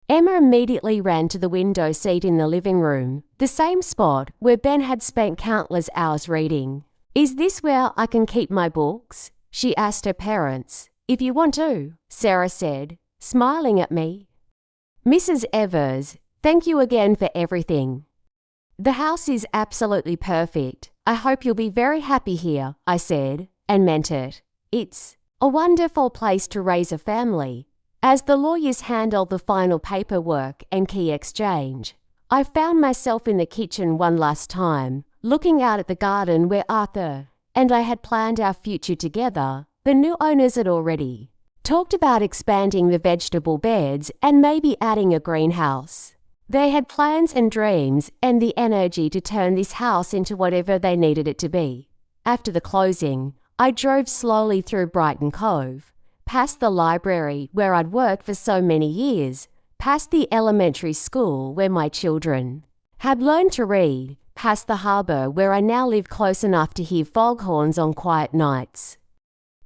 Emma immediately ran to the window seat in the living room, the same spot where Ben had spent countless hours reading. "Is this where I can keep my books?" she asked her parents. "If you want to," Sarah said, smiling at me. "Mrs. Evers, thank you again for everything. The house is absolutely perfect. I hope you'll be very happy here," I said, and meant it. "It's a wonderful place to raise a family." As the lawyers handled the final paperwork and key exchange, I found myself in the kitchen one last time, looking out at the garden where Arthur and I had planned our future together. The new owners had already talked about expanding the vegetable beds and maybe adding a greenhouse. They had plans and dreams and the energy to turn this house into whatever they needed it to be. After the closing, I drove slowly through Brighton Cove, past the library where I'd worked for so many years, past the elementary school where my children had learned to read, past the harbour where I now live close enough to hear foghorns on quiet nights.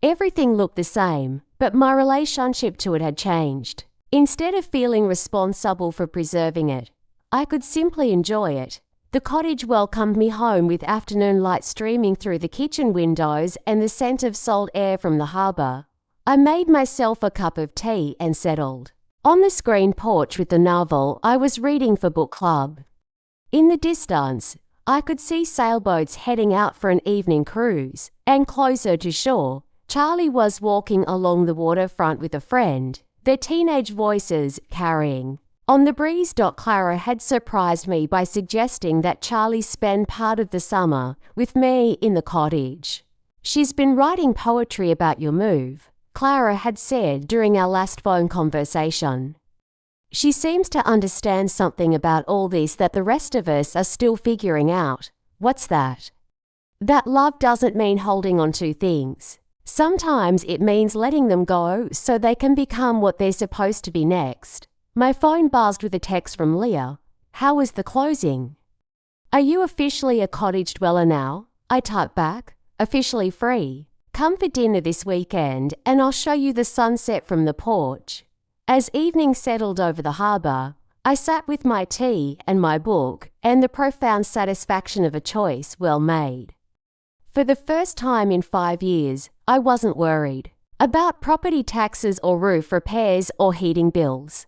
Everything looked the same, but my relationship to it had changed. Instead of feeling responsible for preserving it, I could simply enjoy it. The cottage welcomed me home with afternoon light streaming through the kitchen windows and the scent of salt air from the harbour. I made myself a cup of tea and settled on the screen porch with the novel I was reading for book club. In the distance, I could see sailboats heading out for an evening cruise, and closer to shore, Charlie was walking along the waterfront with a friend, their teenage voices carrying on the breeze. Clara had surprised me by suggesting that Charlie spend part of the summer with me in the cottage. "She's been writing poetry about your move," Clara had said during our last phone conversation. "She seems to understand something about all this that the rest of us are still figuring out." "What's that?" "That love doesn't mean holding on to things. Sometimes it means letting them go so they can become what they're supposed to be next." My phone buzzed with a text from Leah. "How was the closing?" "Are you officially a cottage dweller now?" I typed back. "Officially free. Come for dinner this weekend and I'll show you the sunset from the porch." As evening settled over the harbour, I sat with my tea and my book and the profound satisfaction of a choice well made. For the first time in 5 years, I wasn't worried about property taxes or roof repairs or heating bills.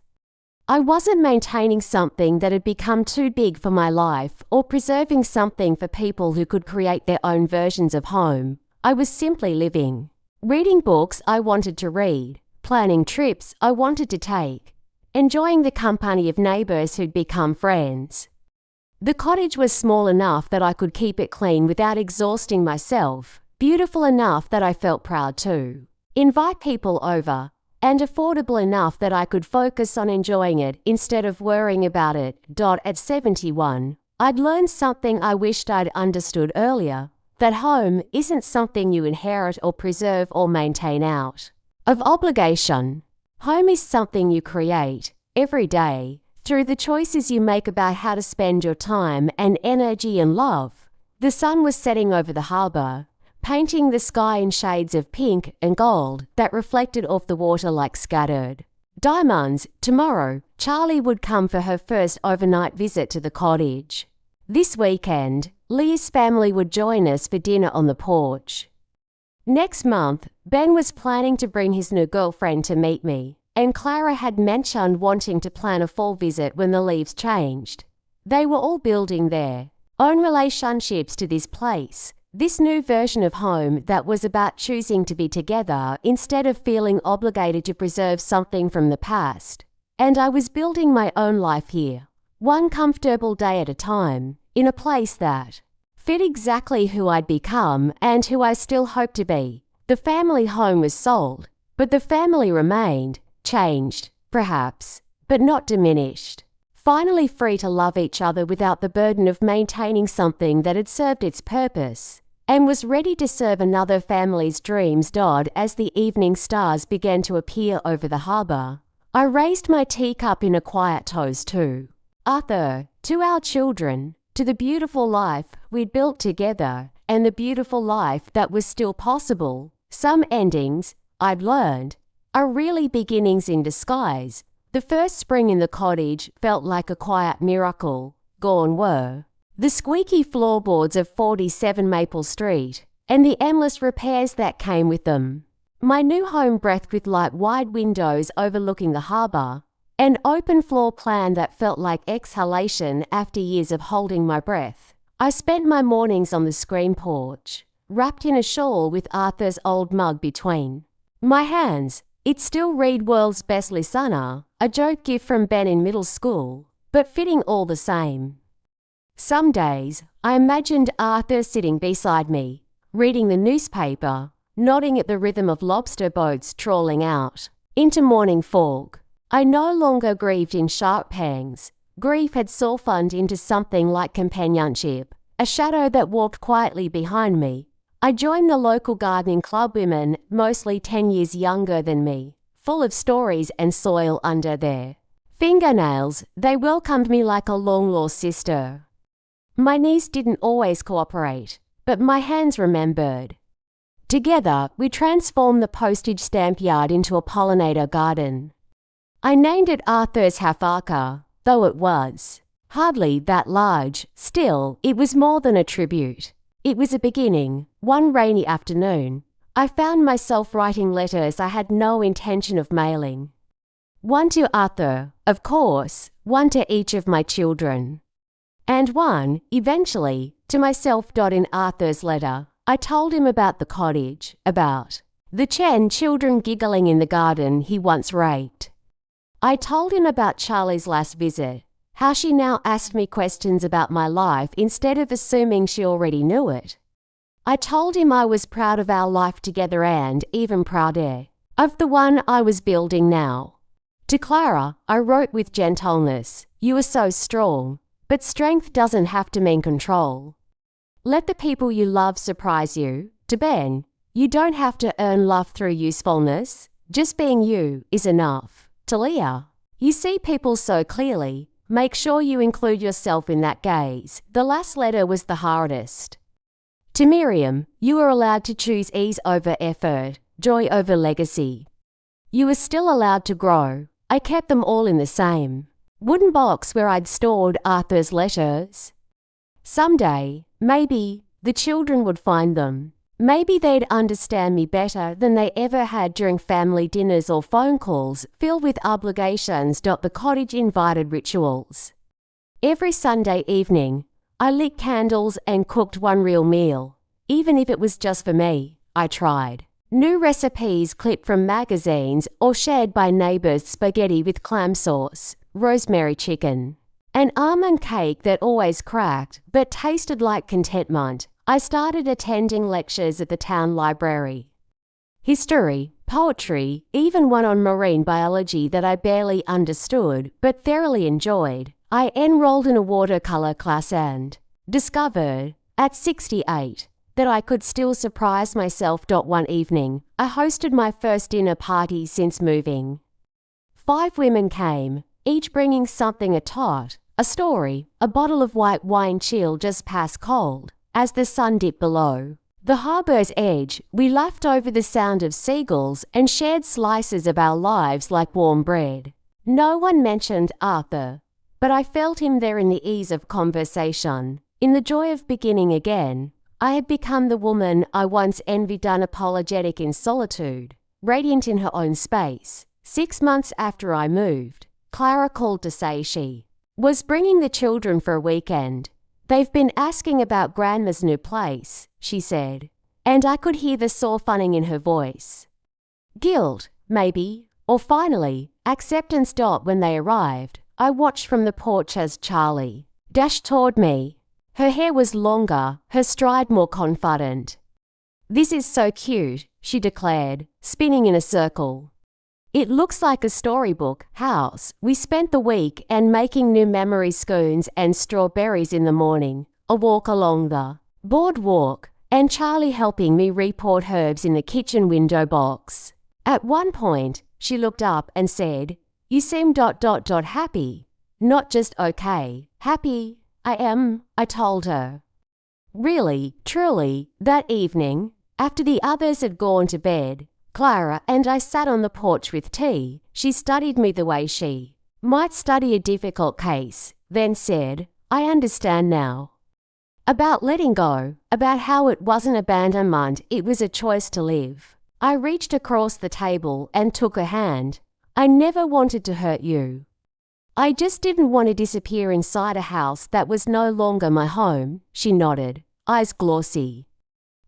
I wasn't maintaining something that had become too big for my life or preserving something for people who could create their own versions of home. I was simply living. Reading books I wanted to read, planning trips I wanted to take, enjoying the company of neighbours who'd become friends. The cottage was small enough that I could keep it clean without exhausting myself, beautiful enough that I felt proud to invite people over, and affordable enough that I could focus on enjoying it instead of worrying about it. At 71, I'd learned something I wished I'd understood earlier, that home isn't something you inherit or preserve or maintain out of obligation. Home is something you create every day through the choices you make about how to spend your time and energy and love. The sun was setting over the harbour, painting the sky in shades of pink and gold that reflected off the water like scattered diamonds. Tomorrow, Charlie would come for her first overnight visit to the cottage. This weekend, Leah's family would join us for dinner on the porch. Next month, Ben was planning to bring his new girlfriend to meet me, and Clara had mentioned wanting to plan a fall visit when the leaves changed. They were all building their own relationships to this place, this new version of home that was about choosing to be together instead of feeling obligated to preserve something from the past. And I was building my own life here, one comfortable day at a time, in a place that fit exactly who I'd become and who I still hope to be. The family home was sold, but the family remained, changed, perhaps, but not diminished. Finally free to love each other without the burden of maintaining something that had served its purpose and was ready to serve another family's dreams. As the evening stars began to appear over the harbour, I raised my teacup in a quiet toast to Arthur, to our children, to the beautiful life we'd built together and the beautiful life that was still possible. Some endings, I'd learned, are really beginnings in disguise. The first spring in the cottage felt like a quiet miracle. Gone were the squeaky floorboards of 47 Maple Street and the endless repairs that came with them. My new home breathed with light wide windows overlooking the harbour, an open floor plan that felt like exhalation after years of holding my breath. I spent my mornings on the screen porch, wrapped in a shawl with Arthur's old mug between my hands. It still read World's Best Listener, a joke gift from Ben in middle school, but fitting all the same. Some days, I imagined Arthur sitting beside me, reading the newspaper, nodding at the rhythm of lobster boats trawling out into morning fog. I no longer grieved in sharp pangs. Grief had softened into something like companionship, a shadow that walked quietly behind me. I joined the local gardening club, women mostly 10 years younger than me, full of stories and soil under their fingernails. They welcomed me like a long-lost sister. My knees didn't always cooperate, but my hands remembered. Together, we transformed the postage stamp yard into a pollinator garden. I named it Arthur's Half-Acre, though it was hardly that large. Still, it was more than a tribute. It was a beginning. One rainy afternoon, I found myself writing letters I had no intention of mailing. One to Arthur, of course, one to each of my children, and one, eventually, to myself. In Arthur's letter, I told him about the cottage, about the 10 children giggling in the garden he once raped. I told him about Charlie's last visit, how she now asked me questions about my life instead of assuming she already knew it. I told him I was proud of our life together and even prouder of the one I was building now. To Clara, I wrote with gentleness, "You are so strong, but strength doesn't have to mean control. Let the people you love surprise you." To Ben, "You don't have to earn love through usefulness. Just being you is enough." To Leah, "You see people so clearly. Make sure you include yourself in that gaze." The last letter was the hardest. To Miriam, "You are allowed to choose ease over effort, joy over legacy. You are still allowed to grow." I kept them all in the same wooden box where I'd stored Arthur's letters. Someday, maybe, the children would find them. Maybe they'd understand me better than they ever had during family dinners or phone calls filled with obligations. The cottage invited rituals. Every Sunday evening, I lit candles and cooked one real meal, even if it was just for me. I tried new recipes clipped from magazines or shared by neighbors: spaghetti with clam sauce, rosemary chicken, an almond cake that always cracked but tasted like contentment. I started attending lectures at the town library. History, poetry, even one on marine biology that I barely understood but thoroughly enjoyed. I enrolled in a watercolor class and discovered, at 68, that I could still surprise myself. One evening, I hosted my first dinner party since moving. 5 women came, each bringing something: a tot, a story, a bottle of white wine chilled just past cold. As the sun dipped below the harbour's edge, we laughed over the sound of seagulls and shared slices of our lives like warm bread. No one mentioned Arthur, but I felt him there in the ease of conversation, in the joy of beginning again. I had become the woman I once envied, unapologetic in solitude, radiant in her own space. 6 months after I moved, Clara called to say she was bringing the children for a weekend. "They've been asking about Grandma's new place," she said, and I could hear the softening in her voice. Guilt, maybe, or finally, acceptance. When they arrived, I watched from the porch as Charlie dashed toward me. Her hair was longer, her stride more confident. "This is so cute," she declared, spinning in a circle. "It looks like a storybook house." We spent the week and making new memories: scones and strawberries in the morning, a walk along the boardwalk, and Charlie helping me repot herbs in the kitchen window box. At one point, she looked up and said, "You seem happy." "Not just okay, happy. I am," I told her. Really, truly, that evening, after the others had gone to bed, Clara and I sat on the porch with tea. She studied me the way she might study a difficult case, then said, "I understand now." About letting go, about how it wasn't abandonment, it was a choice to live. I reached across the table and took her hand. "I never wanted to hurt you. I just didn't want to disappear inside a house that was no longer my home." She nodded, eyes glossy.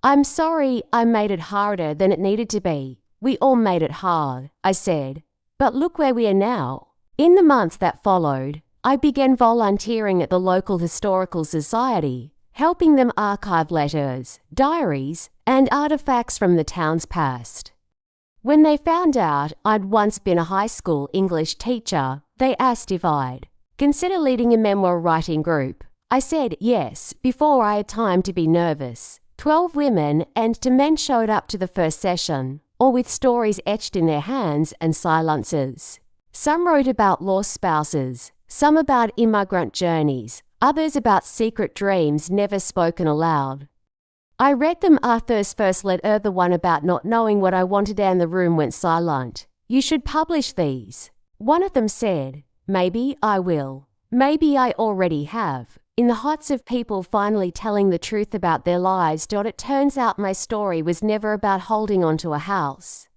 "I'm sorry I made it harder than it needed to be." "We all made it hard," I said. "But look where we are now." In the months that followed, I began volunteering at the local historical society, helping them archive letters, diaries, and artifacts from the town's past. When they found out I'd once been a high school English teacher, they asked if I'd consider leading a memoir writing group. I said yes before I had time to be nervous. 12 women and 2 men showed up to the first session, all with stories etched in their hands and silences. Some wrote about lost spouses, some about immigrant journeys, others about secret dreams never spoken aloud. I read them Arthur's first letter, the one about not knowing what I wanted, and the room went silent. "You should publish these." One of them said, "Maybe I will. Maybe I already have." In the hots of people finally telling the truth about their lives. It turns out my story was never about holding on to a house.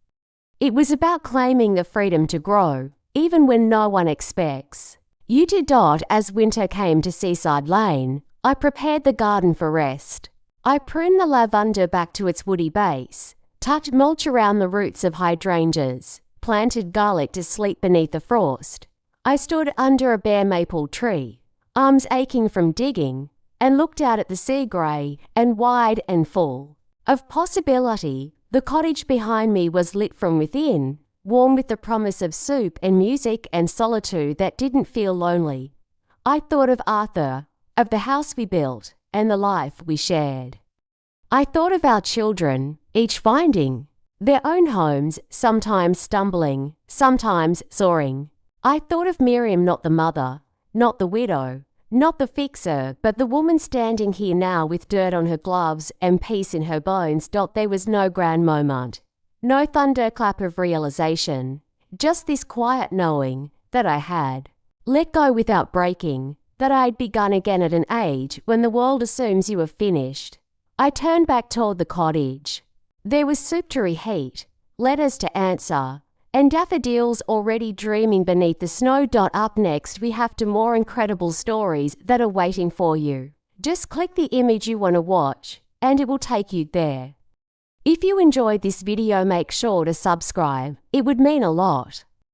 It was about claiming the freedom to grow, even when no one expects you to. As winter came to Seaside Lane, I prepared the garden for rest. I pruned the lavender back to its woody base, tucked mulch around the roots of hydrangeas, planted garlic to sleep beneath the frost. I stood under a bare maple tree, arms aching from digging, and looked out at the sea, grey and wide and full of possibility. The cottage behind me was lit from within, warm with the promise of soup and music and solitude that didn't feel lonely. I thought of Arthur, of the house we built, and the life we shared. I thought of our children, each finding their own homes, sometimes stumbling, sometimes soaring. I thought of Miriam, not the mother, not the widow, not the fixer, but the woman standing here now with dirt on her gloves and peace in her bones. There was no grand moment, no thunderclap of realization, just this quiet knowing that I had let go without breaking, that I had begun again at an age when the world assumes you are finished. I turned back toward the cottage. There was soup to reheat, letters to answer, and daffodils already dreaming beneath the snow. Up next, we have two more incredible stories that are waiting for you. Just click the image you want to watch, and it will take you there. If you enjoyed this video, make sure to subscribe. It would mean a lot.